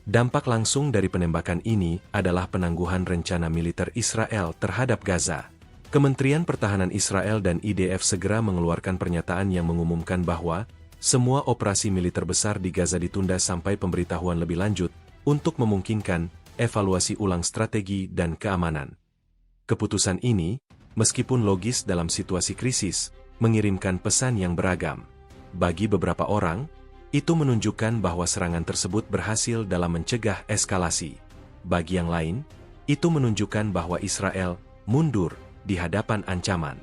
Dampak langsung dari penembakan ini adalah penangguhan rencana militer Israel terhadap Gaza. Kementerian Pertahanan Israel dan IDF segera mengeluarkan pernyataan yang mengumumkan bahwa semua operasi militer besar di Gaza ditunda sampai pemberitahuan lebih lanjut untuk memungkinkan evaluasi ulang strategi dan keamanan. Keputusan ini, meskipun logis dalam situasi krisis, mengirimkan pesan yang beragam. Bagi beberapa orang, itu menunjukkan bahwa serangan tersebut berhasil dalam mencegah eskalasi. Bagi yang lain, itu menunjukkan bahwa Israel mundur di hadapan ancaman.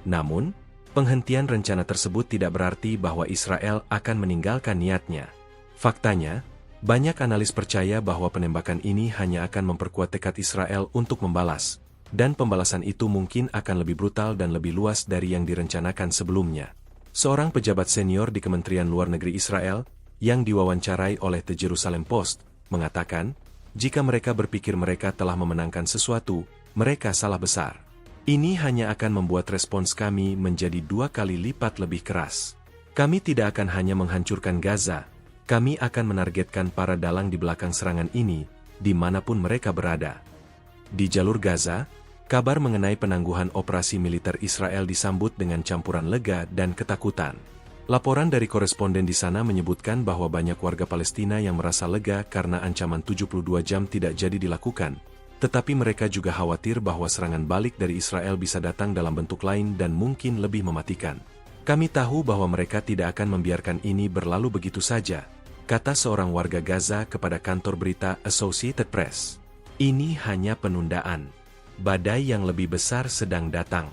Namun, penghentian rencana tersebut tidak berarti bahwa Israel akan meninggalkan niatnya. Faktanya, banyak analis percaya bahwa penembakan ini hanya akan memperkuat tekad Israel untuk membalas, dan pembalasan itu mungkin akan lebih brutal dan lebih luas dari yang direncanakan sebelumnya. Seorang pejabat senior di Kementerian Luar Negeri Israel, yang diwawancarai oleh The Jerusalem Post, mengatakan, jika mereka berpikir mereka telah memenangkan sesuatu, mereka salah besar. Ini hanya akan membuat respons kami menjadi 2 kali lipat lebih keras. Kami tidak akan hanya menghancurkan Gaza, kami akan menargetkan para dalang di belakang serangan ini, dimanapun mereka berada. Di jalur Gaza, kabar mengenai penangguhan operasi militer Israel disambut dengan campuran lega dan ketakutan. Laporan dari koresponden di sana menyebutkan bahwa banyak warga Palestina yang merasa lega karena ancaman 72 jam tidak jadi dilakukan, tetapi mereka juga khawatir bahwa serangan balik dari Israel bisa datang dalam bentuk lain dan mungkin lebih mematikan. Kami tahu bahwa mereka tidak akan membiarkan ini berlalu begitu saja, kata seorang warga Gaza kepada kantor berita Associated Press. Ini hanya penundaan. Badai yang lebih besar sedang datang.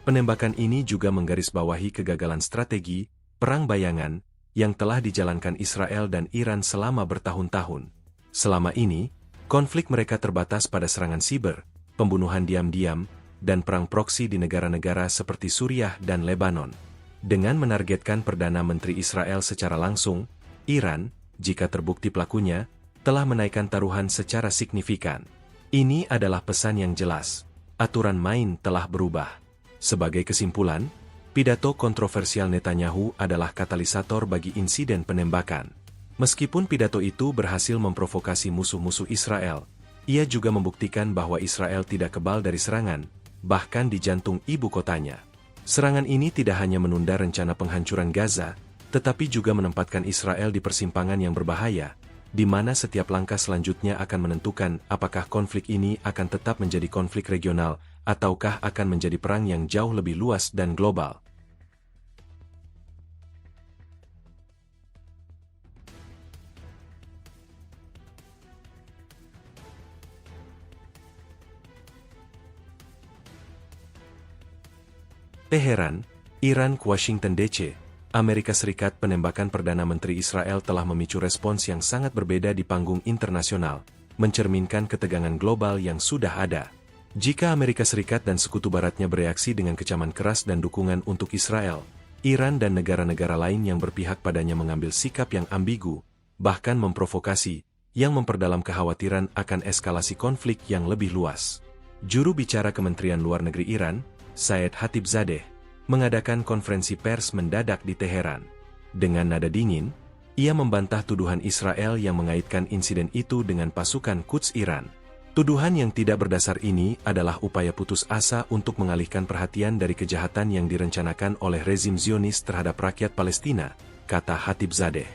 Penembakan ini juga menggarisbawahi kegagalan strategi, perang bayangan, yang telah dijalankan Israel dan Iran selama bertahun-tahun. Selama ini, konflik mereka terbatas pada serangan siber, pembunuhan diam-diam, dan perang proksi di negara-negara seperti Suriah dan Lebanon. Dengan menargetkan Perdana Menteri Israel secara langsung, Iran, jika terbukti pelakunya, telah menaikkan taruhan secara signifikan. Ini adalah pesan yang jelas. Aturan main telah berubah. Sebagai kesimpulan, pidato kontroversial Netanyahu adalah katalisator bagi insiden penembakan. Meskipun pidato itu berhasil memprovokasi musuh-musuh Israel, ia juga membuktikan bahwa Israel tidak kebal dari serangan, bahkan di jantung ibu kotanya. Serangan ini tidak hanya menunda rencana penghancuran Gaza, tetapi juga menempatkan Israel di persimpangan yang berbahaya, di mana setiap langkah selanjutnya akan menentukan apakah konflik ini akan tetap menjadi konflik regional, ataukah akan menjadi perang yang jauh lebih luas dan global. Teheran, Iran, Washington DC, Amerika Serikat. Penembakan Perdana Menteri Israel telah memicu respons yang sangat berbeda di panggung internasional, mencerminkan ketegangan global yang sudah ada. Jika Amerika Serikat dan sekutu baratnya bereaksi dengan kecaman keras dan dukungan untuk Israel, Iran dan negara-negara lain yang berpihak padanya mengambil sikap yang ambigu, bahkan memprovokasi, yang memperdalam kekhawatiran akan eskalasi konflik yang lebih luas. Juru bicara Kementerian Luar Negeri Iran, Syed Khatibzadeh, mengadakan konferensi pers mendadak di Teheran. Dengan nada dingin, ia membantah tuduhan Israel yang mengaitkan insiden itu dengan pasukan Quds Iran. Tuduhan yang tidak berdasar ini adalah upaya putus asa untuk mengalihkan perhatian dari kejahatan yang direncanakan oleh rezim Zionis terhadap rakyat Palestina, kata Khatibzadeh.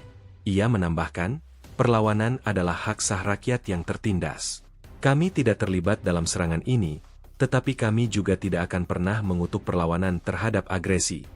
Ia menambahkan, perlawanan adalah hak sah rakyat yang tertindas. Kami tidak terlibat dalam serangan ini, tetapi kami juga tidak akan pernah mengutuk perlawanan terhadap agresi.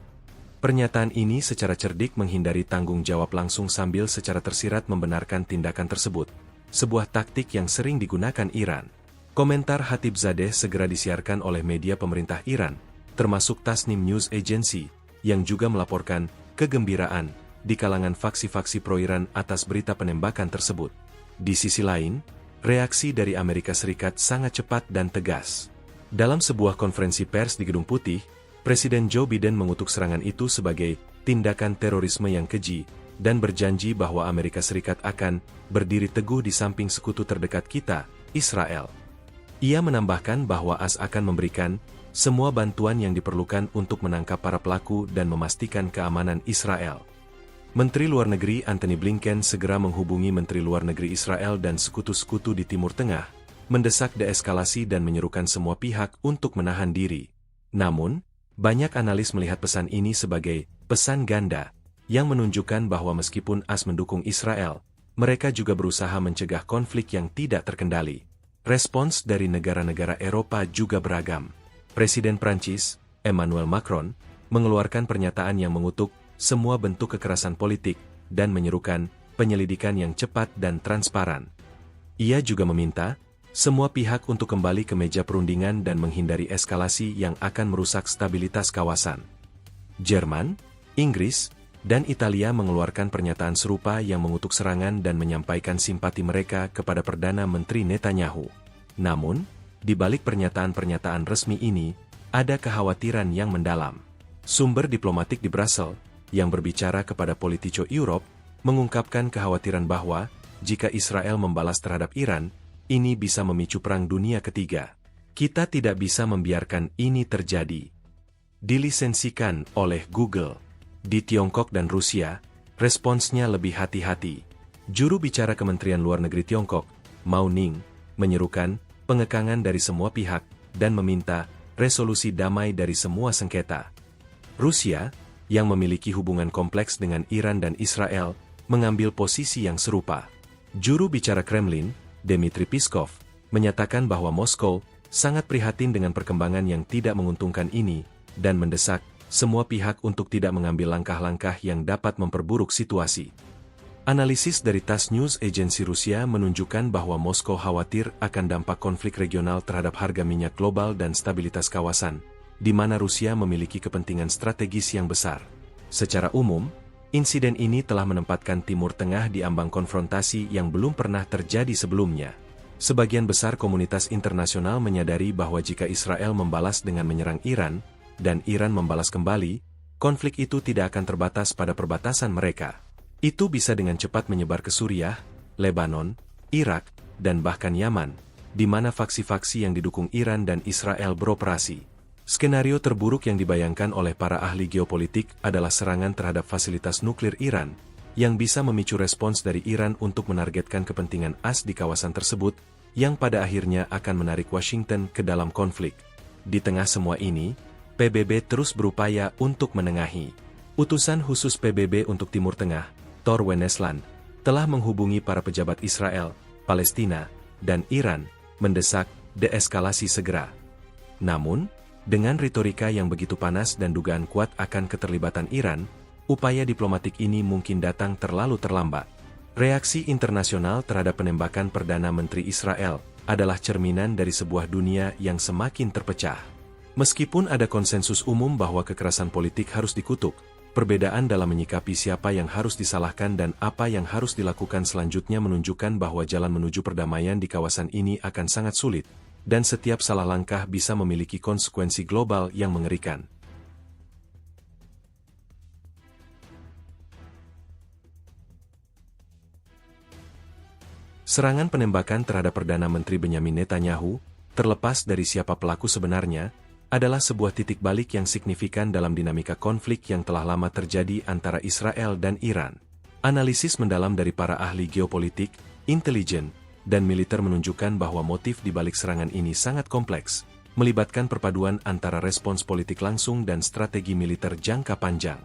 Pernyataan ini secara cerdik menghindari tanggung jawab langsung sambil secara tersirat membenarkan tindakan tersebut. Sebuah taktik yang sering digunakan Iran. Komentar Khatibzadeh segera disiarkan oleh media pemerintah Iran, termasuk Tasnim News Agency, yang juga melaporkan kegembiraan di kalangan faksi-faksi pro-Iran atas berita penembakan tersebut. Di sisi lain, reaksi dari Amerika Serikat sangat cepat dan tegas. Dalam sebuah konferensi pers di Gedung Putih, Presiden Joe Biden mengutuk serangan itu sebagai tindakan terorisme yang keji, dan berjanji bahwa Amerika Serikat akan berdiri teguh di samping sekutu terdekat kita, Israel. Ia menambahkan bahwa AS akan memberikan semua bantuan yang diperlukan untuk menangkap para pelaku dan memastikan keamanan Israel. Menteri Luar Negeri Antony Blinken segera menghubungi Menteri Luar Negeri Israel dan sekutu-sekutu di Timur Tengah, mendesak deeskalasi dan menyerukan semua pihak untuk menahan diri. Namun, banyak analis melihat pesan ini sebagai pesan ganda, yang menunjukkan bahwa meskipun AS mendukung Israel, mereka juga berusaha mencegah konflik yang tidak terkendali. Respons dari negara-negara Eropa juga beragam. Presiden Prancis, Emmanuel Macron, mengeluarkan pernyataan yang mengutuk semua bentuk kekerasan politik dan menyerukan penyelidikan yang cepat dan transparan. Ia juga meminta semua pihak untuk kembali ke meja perundingan dan menghindari eskalasi yang akan merusak stabilitas kawasan. Jerman, Inggris, dan Italia mengeluarkan pernyataan serupa yang mengutuk serangan dan menyampaikan simpati mereka kepada Perdana Menteri Netanyahu. Namun, di balik pernyataan-pernyataan resmi ini, ada kekhawatiran yang mendalam. Sumber diplomatik di Brussels, yang berbicara kepada Politico Europe, mengungkapkan kekhawatiran bahwa, jika Israel membalas terhadap Iran, ini bisa memicu Perang Dunia Ketiga. Kita tidak bisa membiarkan ini terjadi. Dilisensikan oleh Google. Di Tiongkok dan Rusia, responsnya lebih hati-hati. Juru bicara Kementerian Luar Negeri Tiongkok, Mao Ning, menyerukan pengekangan dari semua pihak dan meminta resolusi damai dari semua sengketa. Rusia, yang memiliki hubungan kompleks dengan Iran dan Israel, mengambil posisi yang serupa. Juru bicara Kremlin, Dmitry Peskov, menyatakan bahwa Moskow sangat prihatin dengan perkembangan yang tidak menguntungkan ini, dan mendesak semua pihak untuk tidak mengambil langkah-langkah yang dapat memperburuk situasi. Analisis dari TASS News Agency Rusia menunjukkan bahwa Moskow khawatir akan dampak konflik regional terhadap harga minyak global dan stabilitas kawasan, di mana Rusia memiliki kepentingan strategis yang besar. Secara umum, insiden ini telah menempatkan Timur Tengah di ambang konfrontasi yang belum pernah terjadi sebelumnya. Sebagian besar komunitas internasional menyadari bahwa jika Israel membalas dengan menyerang Iran, dan Iran membalas kembali, konflik itu tidak akan terbatas pada perbatasan mereka. Itu bisa dengan cepat menyebar ke Suriah, Lebanon, Irak, dan bahkan Yaman, di mana faksi-faksi yang didukung Iran dan Israel beroperasi. Skenario terburuk yang dibayangkan oleh para ahli geopolitik adalah serangan terhadap fasilitas nuklir Iran, yang bisa memicu respons dari Iran untuk menargetkan kepentingan AS di kawasan tersebut, yang pada akhirnya akan menarik Washington ke dalam konflik. Di tengah semua ini, PBB terus berupaya untuk menengahi. Utusan khusus PBB untuk Timur Tengah, Tor Wennesland, telah menghubungi para pejabat Israel, Palestina, dan Iran, mendesak deeskalasi segera. Namun, dengan retorika yang begitu panas dan dugaan kuat akan keterlibatan Iran, upaya diplomatik ini mungkin datang terlalu terlambat. Reaksi internasional terhadap penembakan Perdana Menteri Israel adalah cerminan dari sebuah dunia yang semakin terpecah. Meskipun ada konsensus umum bahwa kekerasan politik harus dikutuk, perbedaan dalam menyikapi siapa yang harus disalahkan dan apa yang harus dilakukan selanjutnya menunjukkan bahwa jalan menuju perdamaian di kawasan ini akan sangat sulit, dan setiap salah langkah bisa memiliki konsekuensi global yang mengerikan. Serangan penembakan terhadap Perdana Menteri Benyamin Netanyahu, terlepas dari siapa pelaku sebenarnya, adalah sebuah titik balik yang signifikan dalam dinamika konflik yang telah lama terjadi antara Israel dan Iran. Analisis mendalam dari para ahli geopolitik, intelijen, dan militer menunjukkan bahwa motif di balik serangan ini sangat kompleks, melibatkan perpaduan antara respons politik langsung dan strategi militer jangka panjang.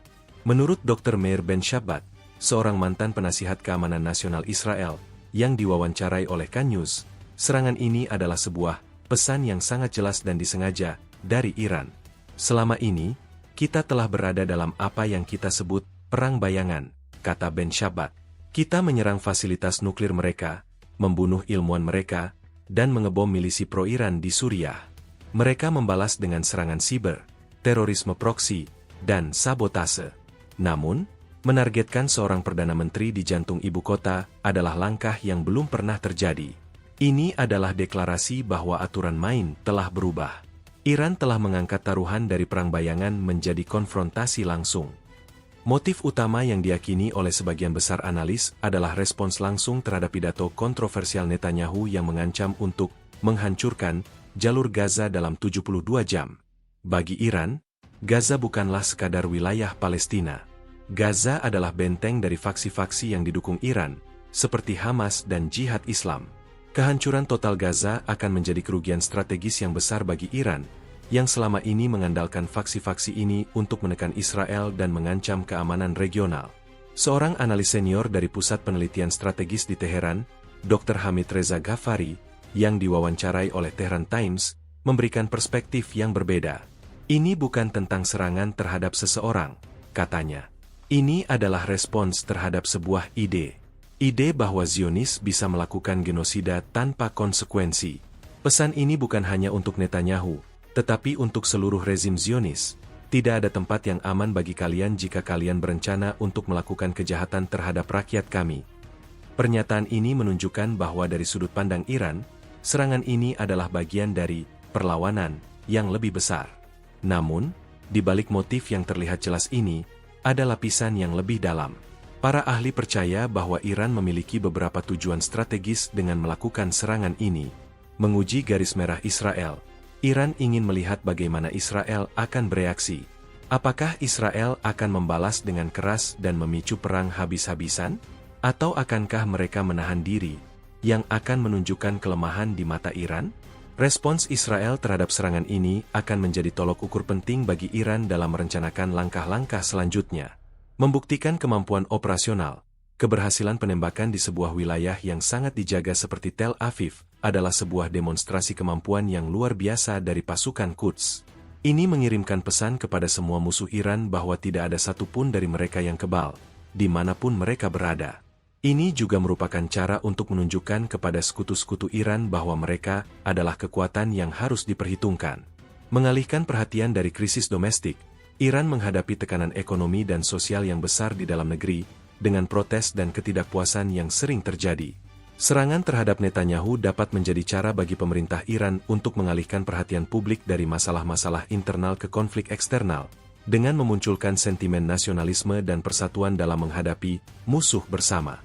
Menurut Dr. Meir Ben Shabbat, seorang mantan penasihat keamanan nasional Israel, yang diwawancarai oleh Kan News, serangan ini adalah sebuah pesan yang sangat jelas dan disengaja dari Iran. Selama ini, kita telah berada dalam apa yang kita sebut perang bayangan, kata Ben Shabbat. Kita menyerang fasilitas nuklir mereka, membunuh ilmuwan mereka, dan mengebom milisi pro-Iran di Suriah. Mereka membalas dengan serangan siber, terorisme proksi, dan sabotase. Namun, menargetkan seorang Perdana Menteri di jantung ibu kota adalah langkah yang belum pernah terjadi. Ini adalah deklarasi bahwa aturan main telah berubah. Iran telah mengangkat taruhan dari perang bayangan menjadi konfrontasi langsung. Motif utama yang diyakini oleh sebagian besar analis adalah respons langsung terhadap pidato kontroversial Netanyahu yang mengancam untuk menghancurkan jalur Gaza dalam 72 jam. Bagi Iran, Gaza bukanlah sekadar wilayah Palestina. Gaza adalah benteng dari faksi-faksi yang didukung Iran, seperti Hamas dan Jihad Islam. Kehancuran total Gaza akan menjadi kerugian strategis yang besar bagi Iran, yang selama ini mengandalkan faksi-faksi ini untuk menekan Israel dan mengancam keamanan regional. Seorang analis senior dari Pusat Penelitian Strategis di Teheran, Dr. Hamid Reza Ghaffari, yang diwawancarai oleh Tehran Times, memberikan perspektif yang berbeda. Ini bukan tentang serangan terhadap seseorang, katanya. Ini adalah respons terhadap sebuah ide. Ide bahwa Zionis bisa melakukan genosida tanpa konsekuensi. Pesan ini bukan hanya untuk Netanyahu, tetapi untuk seluruh rezim Zionis. Tidak ada tempat yang aman bagi kalian jika kalian berencana untuk melakukan kejahatan terhadap rakyat kami. Pernyataan ini menunjukkan bahwa dari sudut pandang Iran, serangan ini adalah bagian dari perlawanan yang lebih besar. Namun, di balik motif yang terlihat jelas ini, ada lapisan yang lebih dalam. Para ahli percaya bahwa Iran memiliki beberapa tujuan strategis dengan melakukan serangan ini. Menguji garis merah Israel, Iran ingin melihat bagaimana Israel akan bereaksi. Apakah Israel akan membalas dengan keras dan memicu perang habis-habisan? Atau akankah mereka menahan diri, yang akan menunjukkan kelemahan di mata Iran? Respons Israel terhadap serangan ini akan menjadi tolok ukur penting bagi Iran dalam merencanakan langkah-langkah selanjutnya. Membuktikan kemampuan operasional, keberhasilan penembakan di sebuah wilayah yang sangat dijaga seperti Tel Aviv adalah sebuah demonstrasi kemampuan yang luar biasa dari pasukan Quds. Ini mengirimkan pesan kepada semua musuh Iran bahwa tidak ada satupun dari mereka yang kebal, dimanapun mereka berada. Ini juga merupakan cara untuk menunjukkan kepada sekutu-sekutu Iran bahwa mereka adalah kekuatan yang harus diperhitungkan. Mengalihkan perhatian dari krisis domestik, Iran menghadapi tekanan ekonomi dan sosial yang besar di dalam negeri, dengan protes dan ketidakpuasan yang sering terjadi. Serangan terhadap Netanyahu dapat menjadi cara bagi pemerintah Iran untuk mengalihkan perhatian publik dari masalah-masalah internal ke konflik eksternal, dengan memunculkan sentimen nasionalisme dan persatuan dalam menghadapi musuh bersama.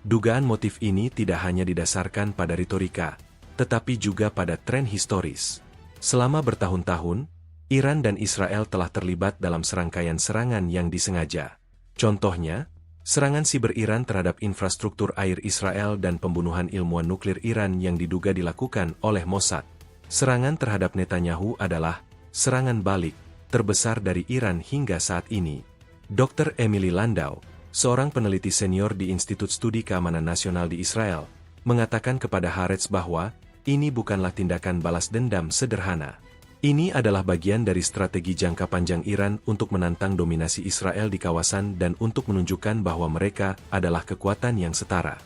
Dugaan motif ini tidak hanya didasarkan pada retorika, tetapi juga pada tren historis. Selama bertahun-tahun, Iran dan Israel telah terlibat dalam serangkaian serangan yang disengaja. Contohnya, serangan siber Iran terhadap infrastruktur air Israel dan pembunuhan ilmuwan nuklir Iran yang diduga dilakukan oleh Mossad. Serangan terhadap Netanyahu adalah serangan balik terbesar dari Iran hingga saat ini. Dr. Emily Landau, seorang peneliti senior di Institut Studi Keamanan Nasional di Israel, mengatakan kepada Haaretz bahwa ini bukanlah tindakan balas dendam sederhana. Ini adalah bagian dari strategi jangka panjang Iran untuk menantang dominasi Israel di kawasan dan untuk menunjukkan bahwa mereka adalah kekuatan yang setara.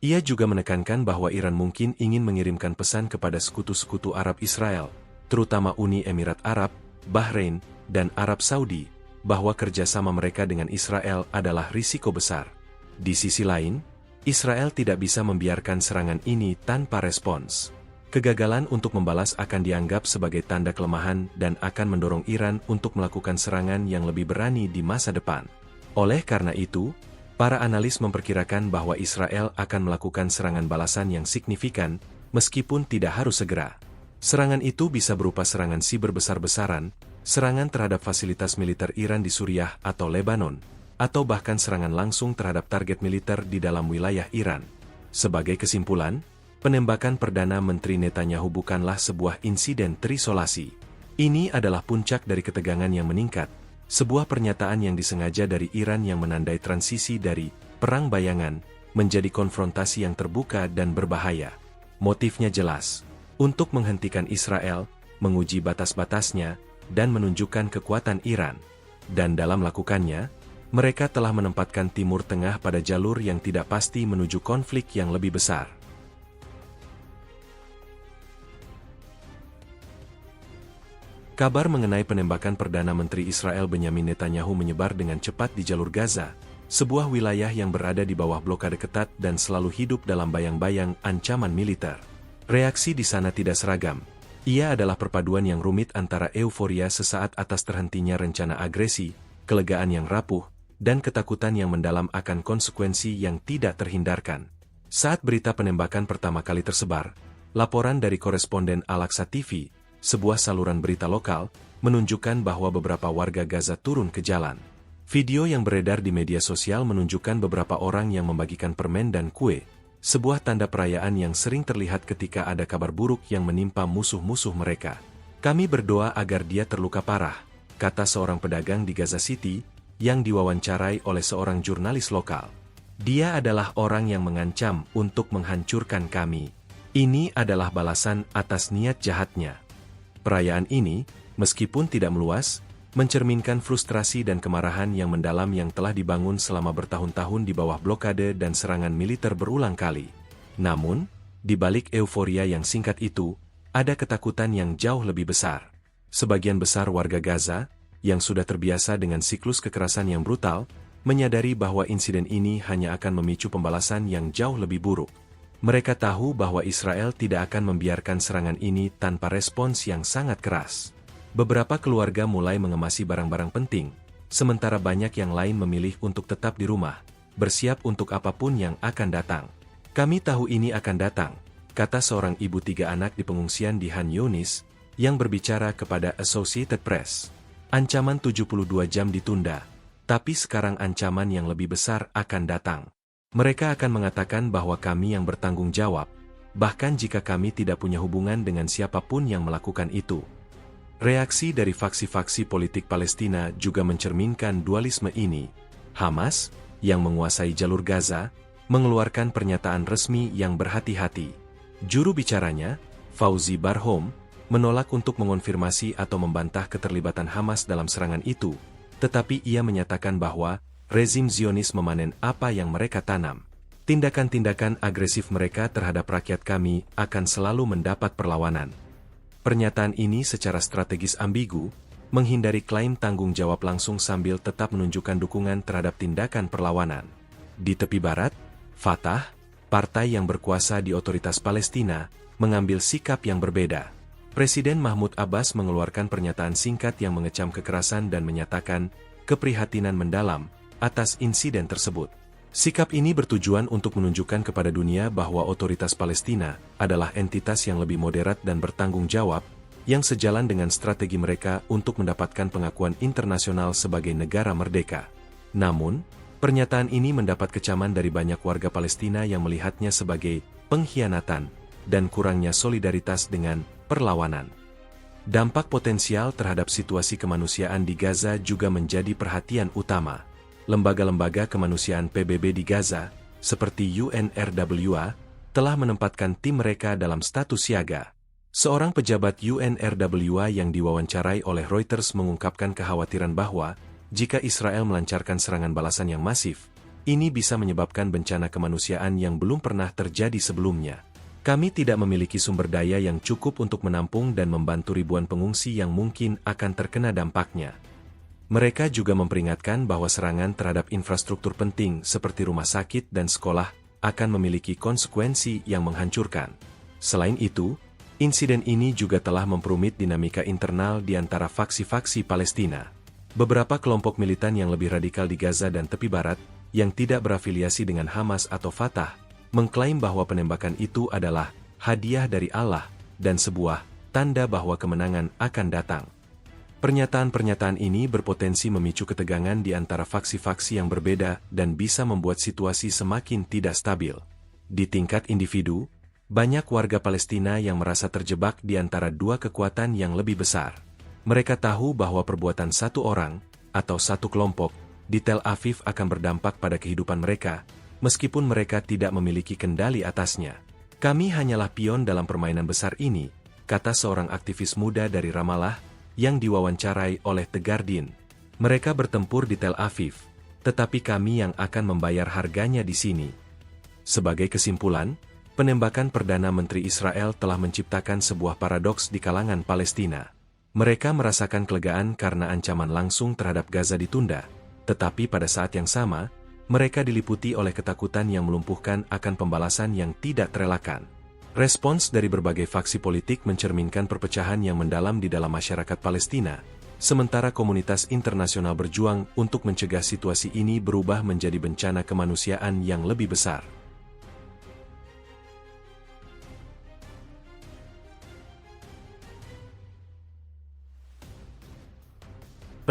Ia juga menekankan bahwa Iran mungkin ingin mengirimkan pesan kepada sekutu-sekutu Arab Israel, terutama Uni Emirat Arab, Bahrain, dan Arab Saudi, bahwa kerjasama mereka dengan Israel adalah risiko besar. Di sisi lain, Israel tidak bisa membiarkan serangan ini tanpa respons. Kegagalan untuk membalas akan dianggap sebagai tanda kelemahan dan akan mendorong Iran untuk melakukan serangan yang lebih berani di masa depan. Oleh karena itu, Para analis memperkirakan bahwa Israel akan melakukan serangan balasan yang signifikan, meskipun tidak harus segera. Serangan itu bisa berupa serangan siber besar-besaran, serangan terhadap fasilitas militer Iran di Suriah atau Lebanon, atau bahkan serangan langsung terhadap target militer di dalam wilayah Iran. Sebagai kesimpulan, penembakan Perdana Menteri Netanyahu bukanlah sebuah insiden terisolasi. Ini adalah puncak dari ketegangan yang meningkat, sebuah pernyataan yang disengaja dari Iran yang menandai transisi dari perang bayangan menjadi konfrontasi yang terbuka dan berbahaya. Motifnya jelas, untuk menghentikan Israel, menguji batas-batasnya, dan menunjukkan kekuatan Iran. Dan dalam melakukannya, mereka telah menempatkan Timur Tengah pada jalur yang tidak pasti menuju konflik yang lebih besar. Kabar mengenai penembakan Perdana Menteri Israel Benyamin Netanyahu menyebar dengan cepat di jalur Gaza, sebuah wilayah yang berada di bawah blokade ketat dan selalu hidup dalam bayang-bayang ancaman militer. Reaksi di sana tidak seragam. Ia adalah perpaduan yang rumit antara euforia sesaat atas terhentinya rencana agresi, kelegaan yang rapuh, dan ketakutan yang mendalam akan konsekuensi yang tidak terhindarkan. Saat berita penembakan pertama kali tersebar, laporan dari koresponden Al-Aqsa TV, sebuah saluran berita lokal, menunjukkan bahwa beberapa warga Gaza turun ke jalan. Video yang beredar di media sosial menunjukkan beberapa orang yang membagikan permen dan kue, sebuah tanda perayaan yang sering terlihat ketika ada kabar buruk yang menimpa musuh-musuh mereka. "Kami berdoa agar dia terluka parah," kata seorang pedagang di Gaza City, yang diwawancarai oleh seorang jurnalis lokal. "Dia adalah orang yang mengancam untuk menghancurkan kami. Ini adalah balasan atas niat jahatnya." Perayaan ini, meskipun tidak meluas, mencerminkan frustrasi dan kemarahan yang mendalam yang telah dibangun selama bertahun-tahun di bawah blokade dan serangan militer berulang kali. Namun, di balik euforia yang singkat itu, ada ketakutan yang jauh lebih besar. Sebagian besar warga Gaza, yang sudah terbiasa dengan siklus kekerasan yang brutal, menyadari bahwa insiden ini hanya akan memicu pembalasan yang jauh lebih buruk. Mereka tahu bahwa Israel tidak akan membiarkan serangan ini tanpa respons yang sangat keras. Beberapa keluarga mulai mengemasi barang-barang penting, sementara banyak yang lain memilih untuk tetap di rumah, bersiap untuk apapun yang akan datang. "Kami tahu ini akan datang," kata seorang ibu 3 anak di pengungsian di Han Yunis, yang berbicara kepada Associated Press. "Ancaman 72 jam ditunda, tapi sekarang ancaman yang lebih besar akan datang. Mereka akan mengatakan bahwa kami yang bertanggung jawab, bahkan jika kami tidak punya hubungan dengan siapapun yang melakukan itu." Reaksi dari faksi-faksi politik Palestina juga mencerminkan dualisme ini. Hamas, yang menguasai jalur Gaza, mengeluarkan pernyataan resmi yang berhati-hati. Juru bicaranya, Fauzi Barhom, menolak untuk mengonfirmasi atau membantah keterlibatan Hamas dalam serangan itu, tetapi ia menyatakan bahwa rezim Zionis memanen apa yang mereka tanam. "Tindakan-tindakan agresif mereka terhadap rakyat kami akan selalu mendapat perlawanan." Pernyataan ini secara strategis ambigu, menghindari klaim tanggung jawab langsung sambil tetap menunjukkan dukungan terhadap tindakan perlawanan. Di tepi barat, Fatah, partai yang berkuasa di otoritas Palestina, mengambil sikap yang berbeda. Presiden Mahmud Abbas mengeluarkan pernyataan singkat yang mengecam kekerasan dan menyatakan keprihatinan mendalam atas insiden tersebut. Sikap ini bertujuan untuk menunjukkan kepada dunia bahwa otoritas Palestina adalah entitas yang lebih moderat dan bertanggung jawab, yang sejalan dengan strategi mereka untuk mendapatkan pengakuan internasional sebagai negara merdeka. Namun, pernyataan ini mendapat kecaman dari banyak warga Palestina yang melihatnya sebagai pengkhianatan dan kurangnya solidaritas dengan perlawanan. Dampak potensial terhadap situasi kemanusiaan di Gaza juga menjadi perhatian utama. Lembaga-lembaga kemanusiaan PBB di Gaza, seperti UNRWA, telah menempatkan tim mereka dalam status siaga. Seorang pejabat UNRWA yang diwawancarai oleh Reuters mengungkapkan kekhawatiran bahwa, jika Israel melancarkan serangan balasan yang masif, ini bisa menyebabkan bencana kemanusiaan yang belum pernah terjadi sebelumnya. "Kami tidak memiliki sumber daya yang cukup untuk menampung dan membantu ribuan pengungsi yang mungkin akan terkena dampaknya." Mereka juga memperingatkan bahwa serangan terhadap infrastruktur penting seperti rumah sakit dan sekolah akan memiliki konsekuensi yang menghancurkan. Selain itu, insiden ini juga telah memperumit dinamika internal di antara faksi-faksi Palestina. Beberapa kelompok militan yang lebih radikal di Gaza dan tepi barat yang tidak berafiliasi dengan Hamas atau Fatah, mengklaim bahwa penembakan itu adalah hadiah dari Allah dan sebuah tanda bahwa kemenangan akan datang. Pernyataan-pernyataan ini berpotensi memicu ketegangan di antara faksi-faksi yang berbeda dan bisa membuat situasi semakin tidak stabil. Di tingkat individu, banyak warga Palestina yang merasa terjebak di antara dua kekuatan yang lebih besar. Mereka tahu bahwa perbuatan satu orang, atau satu kelompok, di Tel Aviv akan berdampak pada kehidupan mereka, meskipun mereka tidak memiliki kendali atasnya. Kami hanyalah pion dalam permainan besar ini, kata seorang aktivis muda dari Ramallah, yang diwawancarai oleh The Guardian. Mereka bertempur di Tel Aviv, tetapi kami yang akan membayar harganya di sini. Sebagai kesimpulan, penembakan Perdana Menteri Israel telah menciptakan sebuah paradoks di kalangan Palestina. Mereka merasakan kelegaan karena ancaman langsung terhadap Gaza ditunda, tetapi pada saat yang sama, mereka diliputi oleh ketakutan yang melumpuhkan akan pembalasan yang tidak terelakkan. Respons dari berbagai faksi politik mencerminkan perpecahan yang mendalam di dalam masyarakat Palestina, sementara komunitas internasional berjuang untuk mencegah situasi ini berubah menjadi bencana kemanusiaan yang lebih besar.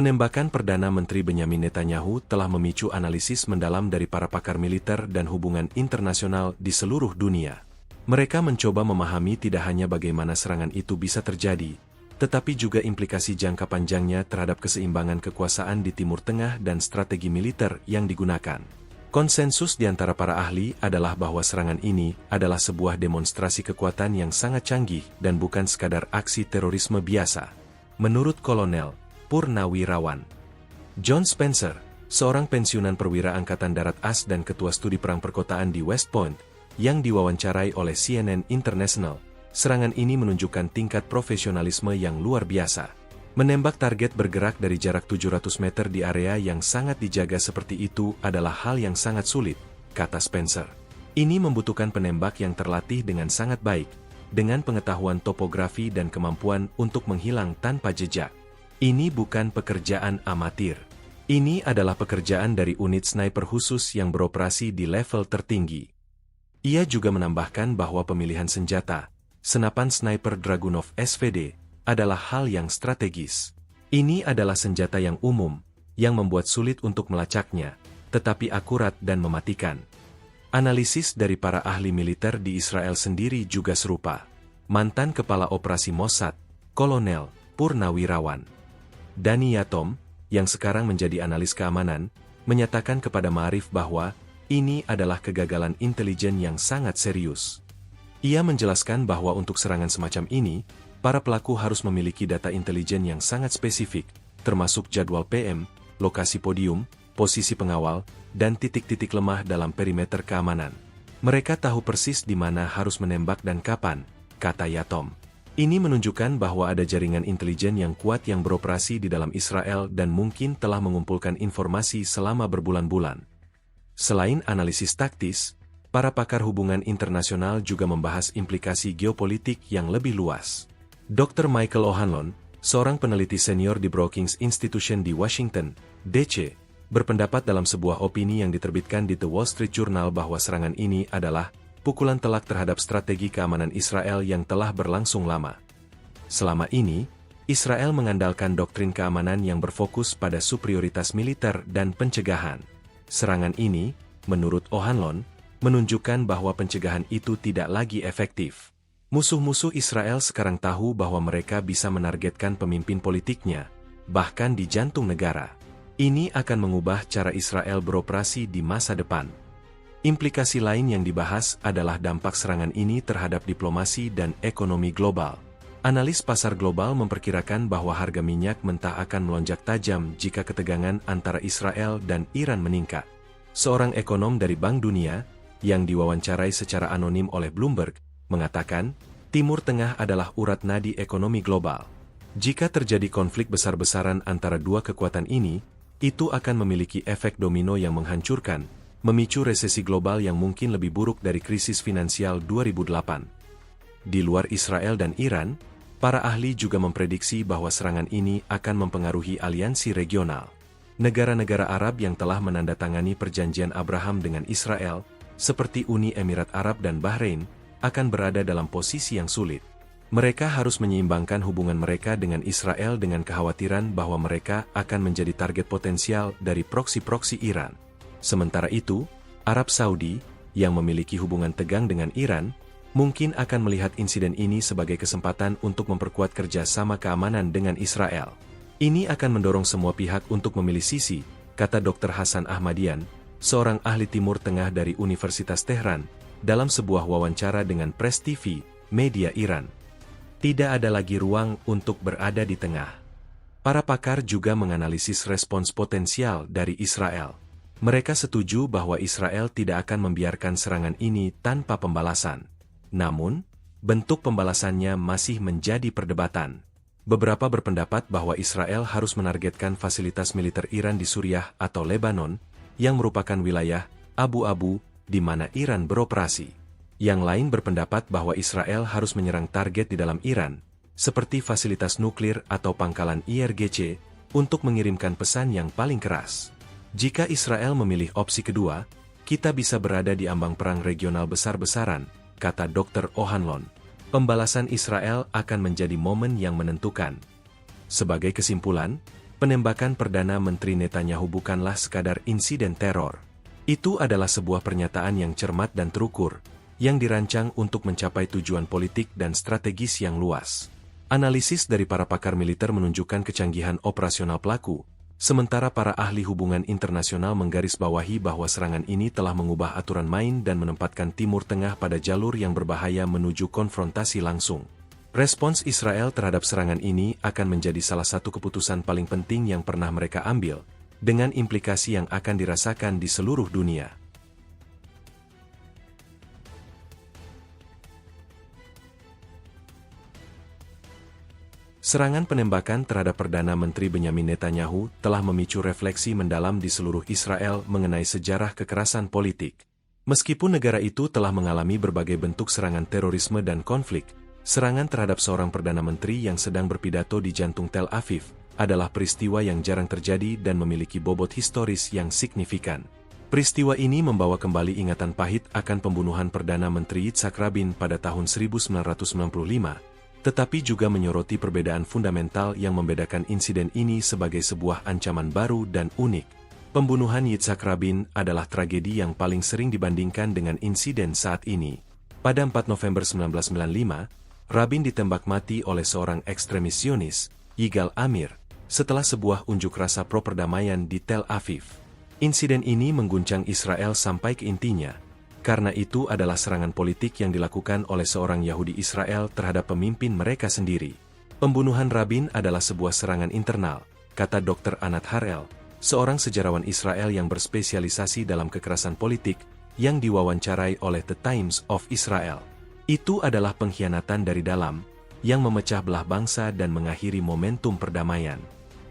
Penembakan Perdana Menteri Benyamin Netanyahu telah memicu analisis mendalam dari para pakar militer dan hubungan internasional di seluruh dunia. Mereka mencoba memahami tidak hanya bagaimana serangan itu bisa terjadi, tetapi juga implikasi jangka panjangnya terhadap keseimbangan kekuasaan di Timur Tengah dan strategi militer yang digunakan. Konsensus di antara para ahli adalah bahwa serangan ini adalah sebuah demonstrasi kekuatan yang sangat canggih dan bukan sekadar aksi terorisme biasa. Menurut Kolonel Purnawirawan John Spencer, seorang pensiunan perwira Angkatan Darat AS dan ketua studi perang perkotaan di West Point, yang diwawancarai oleh CNN International, serangan ini menunjukkan tingkat profesionalisme yang luar biasa. Menembak target bergerak dari jarak 700 meter di area yang sangat dijaga seperti itu adalah hal yang sangat sulit, kata Spencer. Ini membutuhkan penembak yang terlatih dengan sangat baik, dengan pengetahuan topografi dan kemampuan untuk menghilang tanpa jejak. Ini bukan pekerjaan amatir. Ini adalah pekerjaan dari unit sniper khusus yang beroperasi di level tertinggi. Ia juga menambahkan bahwa pemilihan senjata, senapan sniper Dragunov SVD, adalah hal yang strategis. Ini adalah senjata yang umum, yang membuat sulit untuk melacaknya, tetapi akurat dan mematikan. Analisis dari para ahli militer di Israel sendiri juga serupa. Mantan Kepala Operasi Mossad, Kolonel Purnawirawan Dani Yatom, yang sekarang menjadi analis keamanan, menyatakan kepada Ma'arif bahwa ini adalah kegagalan intelijen yang sangat serius. Ia menjelaskan bahwa untuk serangan semacam ini, para pelaku harus memiliki data intelijen yang sangat spesifik, termasuk jadwal PM, lokasi podium, posisi pengawal, dan titik-titik lemah dalam perimeter keamanan. Mereka tahu persis di mana harus menembak dan kapan, kata Yatom. Ini menunjukkan bahwa ada jaringan intelijen yang kuat yang beroperasi di dalam Israel dan mungkin telah mengumpulkan informasi selama berbulan-bulan. Selain analisis taktis, para pakar hubungan internasional juga membahas implikasi geopolitik yang lebih luas. Dr. Michael O'Hanlon, seorang peneliti senior di Brookings Institution di Washington, D.C., berpendapat dalam sebuah opini yang diterbitkan di The Wall Street Journal bahwa serangan ini adalah pukulan telak terhadap strategi keamanan Israel yang telah berlangsung lama. Selama ini, Israel mengandalkan doktrin keamanan yang berfokus pada superioritas militer dan pencegahan. Serangan ini, menurut O'Hanlon, menunjukkan bahwa pencegahan itu tidak lagi efektif. Musuh-musuh Israel sekarang tahu bahwa mereka bisa menargetkan pemimpin politiknya, bahkan di jantung negara. Ini akan mengubah cara Israel beroperasi di masa depan. Implikasi lain yang dibahas adalah dampak serangan ini terhadap diplomasi dan ekonomi global. Analis pasar global memperkirakan bahwa harga minyak mentah akan melonjak tajam jika ketegangan antara Israel dan Iran meningkat. Seorang ekonom dari Bank Dunia, yang diwawancarai secara anonim oleh Bloomberg, mengatakan, Timur Tengah adalah urat nadi ekonomi global. Jika terjadi konflik besar-besaran antara dua kekuatan ini, itu akan memiliki efek domino yang menghancurkan, memicu resesi global yang mungkin lebih buruk dari krisis finansial 2008. Di luar Israel dan Iran, para ahli juga memprediksi bahwa serangan ini akan mempengaruhi aliansi regional. Negara-negara Arab yang telah menandatangani perjanjian Abraham dengan Israel, seperti Uni Emirat Arab dan Bahrain, akan berada dalam posisi yang sulit. Mereka harus menyeimbangkan hubungan mereka dengan Israel dengan kekhawatiran bahwa mereka akan menjadi target potensial dari proksi-proksi Iran. Sementara itu, Arab Saudi, yang memiliki hubungan tegang dengan Iran, mungkin akan melihat insiden ini sebagai kesempatan untuk memperkuat kerjasama keamanan dengan Israel. Ini akan mendorong semua pihak untuk memilih sisi, kata Dr. Hasan Ahmadian, seorang ahli Timur Tengah dari Universitas Tehran, dalam sebuah wawancara dengan Press TV, media Iran. Tidak ada lagi ruang untuk berada di tengah. Para pakar juga menganalisis respons potensial dari Israel. Mereka setuju bahwa Israel tidak akan membiarkan serangan ini tanpa pembalasan. Namun, bentuk pembalasannya masih menjadi perdebatan. Beberapa berpendapat bahwa Israel harus menargetkan fasilitas militer Iran di Suriah atau Lebanon, yang merupakan wilayah abu-abu di mana Iran beroperasi. Yang lain berpendapat bahwa Israel harus menyerang target di dalam Iran, seperti fasilitas nuklir atau pangkalan IRGC, untuk mengirimkan pesan yang paling keras. Jika Israel memilih opsi kedua, kita bisa berada di ambang perang regional besar-besaran, kata Dr. O'Hanlon. Pembalasan Israel akan menjadi momen yang menentukan. Sebagai kesimpulan, penembakan Perdana Menteri Netanyahu bukanlah sekadar insiden teror. Itu adalah sebuah pernyataan yang cermat dan terukur, yang dirancang untuk mencapai tujuan politik dan strategis yang luas. Analisis dari para pakar militer menunjukkan kecanggihan operasional pelaku, sementara para ahli hubungan internasional menggarisbawahi bahwa serangan ini telah mengubah aturan main dan menempatkan Timur Tengah pada jalur yang berbahaya menuju konfrontasi langsung. Respons Israel terhadap serangan ini akan menjadi salah satu keputusan paling penting yang pernah mereka ambil, dengan implikasi yang akan dirasakan di seluruh dunia. Serangan penembakan terhadap Perdana Menteri Benyamin Netanyahu telah memicu refleksi mendalam di seluruh Israel mengenai sejarah kekerasan politik. Meskipun negara itu telah mengalami berbagai bentuk serangan terorisme dan konflik, serangan terhadap seorang Perdana Menteri yang sedang berpidato di jantung Tel Aviv adalah peristiwa yang jarang terjadi dan memiliki bobot historis yang signifikan. Peristiwa ini membawa kembali ingatan pahit akan pembunuhan Perdana Menteri Yitzhak Rabin pada tahun 1995, tetapi juga menyoroti perbedaan fundamental yang membedakan insiden ini sebagai sebuah ancaman baru dan unik. Pembunuhan Yitzhak Rabin adalah tragedi yang paling sering dibandingkan dengan insiden saat ini. Pada 4 November 1995, Rabin ditembak mati oleh seorang ekstremis Zionis, Yigal Amir, setelah sebuah unjuk rasa pro-perdamaian di Tel Aviv. Insiden ini mengguncang Israel sampai ke intinya, karena itu adalah serangan politik yang dilakukan oleh seorang Yahudi Israel terhadap pemimpin mereka sendiri. Pembunuhan Rabin adalah sebuah serangan internal, kata Dr. Anat Harel, seorang sejarawan Israel yang berspesialisasi dalam kekerasan politik, yang diwawancarai oleh The Times of Israel. Itu adalah pengkhianatan dari dalam, yang memecah belah bangsa dan mengakhiri momentum perdamaian.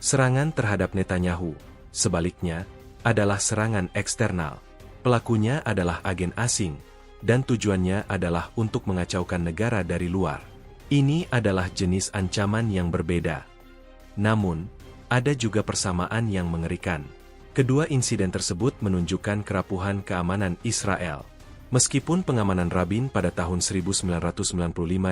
Serangan terhadap Netanyahu, sebaliknya, adalah serangan eksternal. Pelakunya adalah agen asing, dan tujuannya adalah untuk mengacaukan negara dari luar. Ini adalah jenis ancaman yang berbeda. Namun, ada juga persamaan yang mengerikan. Kedua insiden tersebut menunjukkan kerapuhan keamanan Israel. Meskipun pengamanan Rabin pada tahun 1995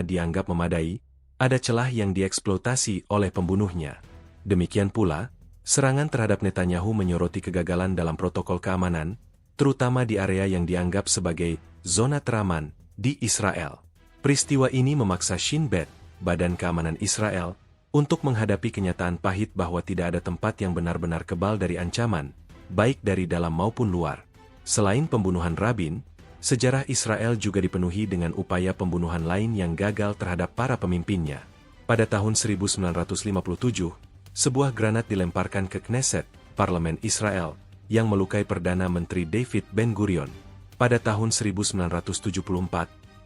dianggap memadai, ada celah yang dieksploitasi oleh pembunuhnya. Demikian pula, serangan terhadap Netanyahu menyoroti kegagalan dalam protokol keamanan, terutama di area yang dianggap sebagai zona teraman di Israel. Peristiwa ini memaksa Shin Bet, Badan Keamanan Israel, untuk menghadapi kenyataan pahit bahwa tidak ada tempat yang benar-benar kebal dari ancaman, baik dari dalam maupun luar. Selain pembunuhan Rabin, sejarah Israel juga dipenuhi dengan upaya pembunuhan lain yang gagal terhadap para pemimpinnya. Pada tahun 1957, sebuah granat dilemparkan ke Knesset, parlemen Israel, yang melukai Perdana Menteri David Ben-Gurion. Pada tahun 1974,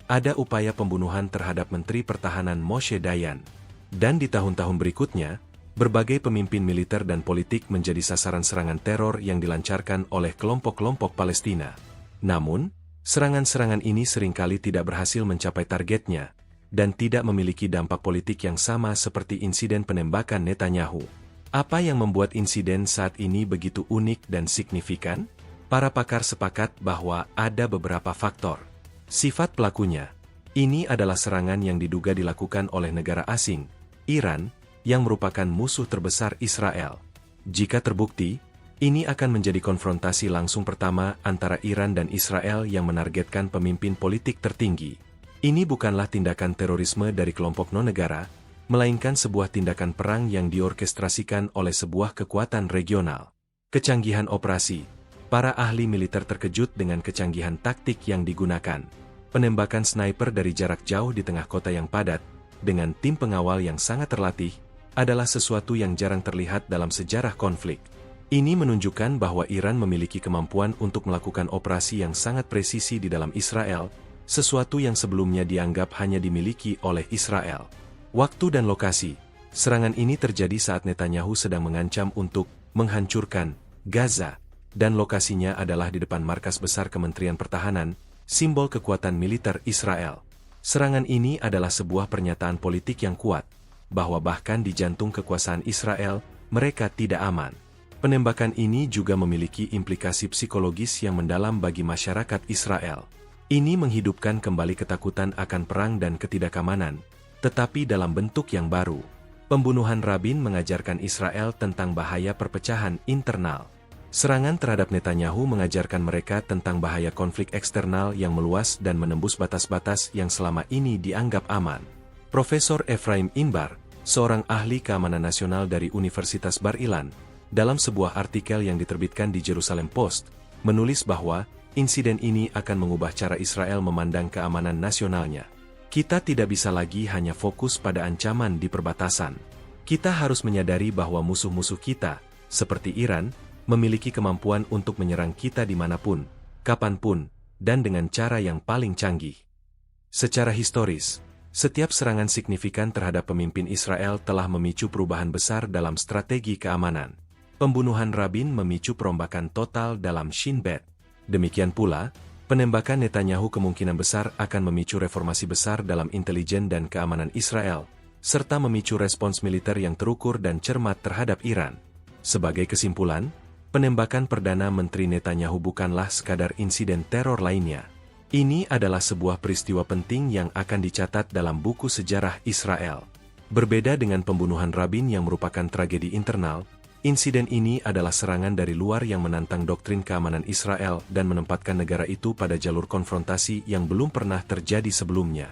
ada upaya pembunuhan terhadap Menteri Pertahanan Moshe Dayan. Dan di tahun-tahun berikutnya, berbagai pemimpin militer dan politik menjadi sasaran serangan teror yang dilancarkan oleh kelompok-kelompok Palestina. Namun, serangan-serangan ini seringkali tidak berhasil mencapai targetnya, dan tidak memiliki dampak politik yang sama seperti insiden penembakan Netanyahu. Apa yang membuat insiden saat ini begitu unik dan signifikan? Para pakar sepakat bahwa ada beberapa faktor. Sifat pelakunya. Ini adalah serangan yang diduga dilakukan oleh negara asing, Iran, yang merupakan musuh terbesar Israel. Jika terbukti, ini akan menjadi konfrontasi langsung pertama antara Iran dan Israel yang menargetkan pemimpin politik tertinggi. Ini bukanlah tindakan terorisme dari kelompok non-negara, melainkan sebuah tindakan perang yang diorkestrasikan oleh sebuah kekuatan regional. Kecanggihan operasi. Para ahli militer terkejut dengan kecanggihan taktik yang digunakan. Penembakan sniper dari jarak jauh di tengah kota yang padat, dengan tim pengawal yang sangat terlatih, adalah sesuatu yang jarang terlihat dalam sejarah konflik. Ini menunjukkan bahwa Iran memiliki kemampuan untuk melakukan operasi yang sangat presisi di dalam Israel, sesuatu yang sebelumnya dianggap hanya dimiliki oleh Israel. Waktu dan lokasi. Serangan ini terjadi saat Netanyahu sedang mengancam untuk menghancurkan Gaza, dan lokasinya adalah di depan markas besar Kementerian Pertahanan, simbol kekuatan militer Israel. Serangan ini adalah sebuah pernyataan politik yang kuat, bahwa bahkan di jantung kekuasaan Israel, mereka tidak aman. Penembakan ini juga memiliki implikasi psikologis yang mendalam bagi masyarakat Israel. Ini menghidupkan kembali ketakutan akan perang dan ketidakamanan, tetapi dalam bentuk yang baru. Pembunuhan Rabin mengajarkan Israel tentang bahaya perpecahan internal. Serangan terhadap Netanyahu mengajarkan mereka tentang bahaya konflik eksternal yang meluas dan menembus batas-batas yang selama ini dianggap aman. Profesor Efraim Inbar, seorang ahli keamanan nasional dari Universitas Bar-Ilan, dalam sebuah artikel yang diterbitkan di Jerusalem Post, menulis bahwa insiden ini akan mengubah cara Israel memandang keamanan nasionalnya. Kita tidak bisa lagi hanya fokus pada ancaman di perbatasan. Kita harus menyadari bahwa musuh-musuh kita, seperti Iran, memiliki kemampuan untuk menyerang kita dimanapun, kapanpun, dan dengan cara yang paling canggih. Secara historis, setiap serangan signifikan terhadap pemimpin Israel telah memicu perubahan besar dalam strategi keamanan. Pembunuhan Rabin memicu perombakan total dalam Shin Bet. Demikian pula, penembakan Netanyahu kemungkinan besar akan memicu reformasi besar dalam intelijen dan keamanan Israel, serta memicu respons militer yang terukur dan cermat terhadap Iran. Sebagai kesimpulan, penembakan Perdana Menteri Netanyahu bukanlah sekadar insiden teror lainnya. Ini adalah sebuah peristiwa penting yang akan dicatat dalam buku sejarah Israel. Berbeda dengan pembunuhan Rabin yang merupakan tragedi internal, insiden ini adalah serangan dari luar yang menantang doktrin keamanan Israel dan menempatkan negara itu pada jalur konfrontasi yang belum pernah terjadi sebelumnya.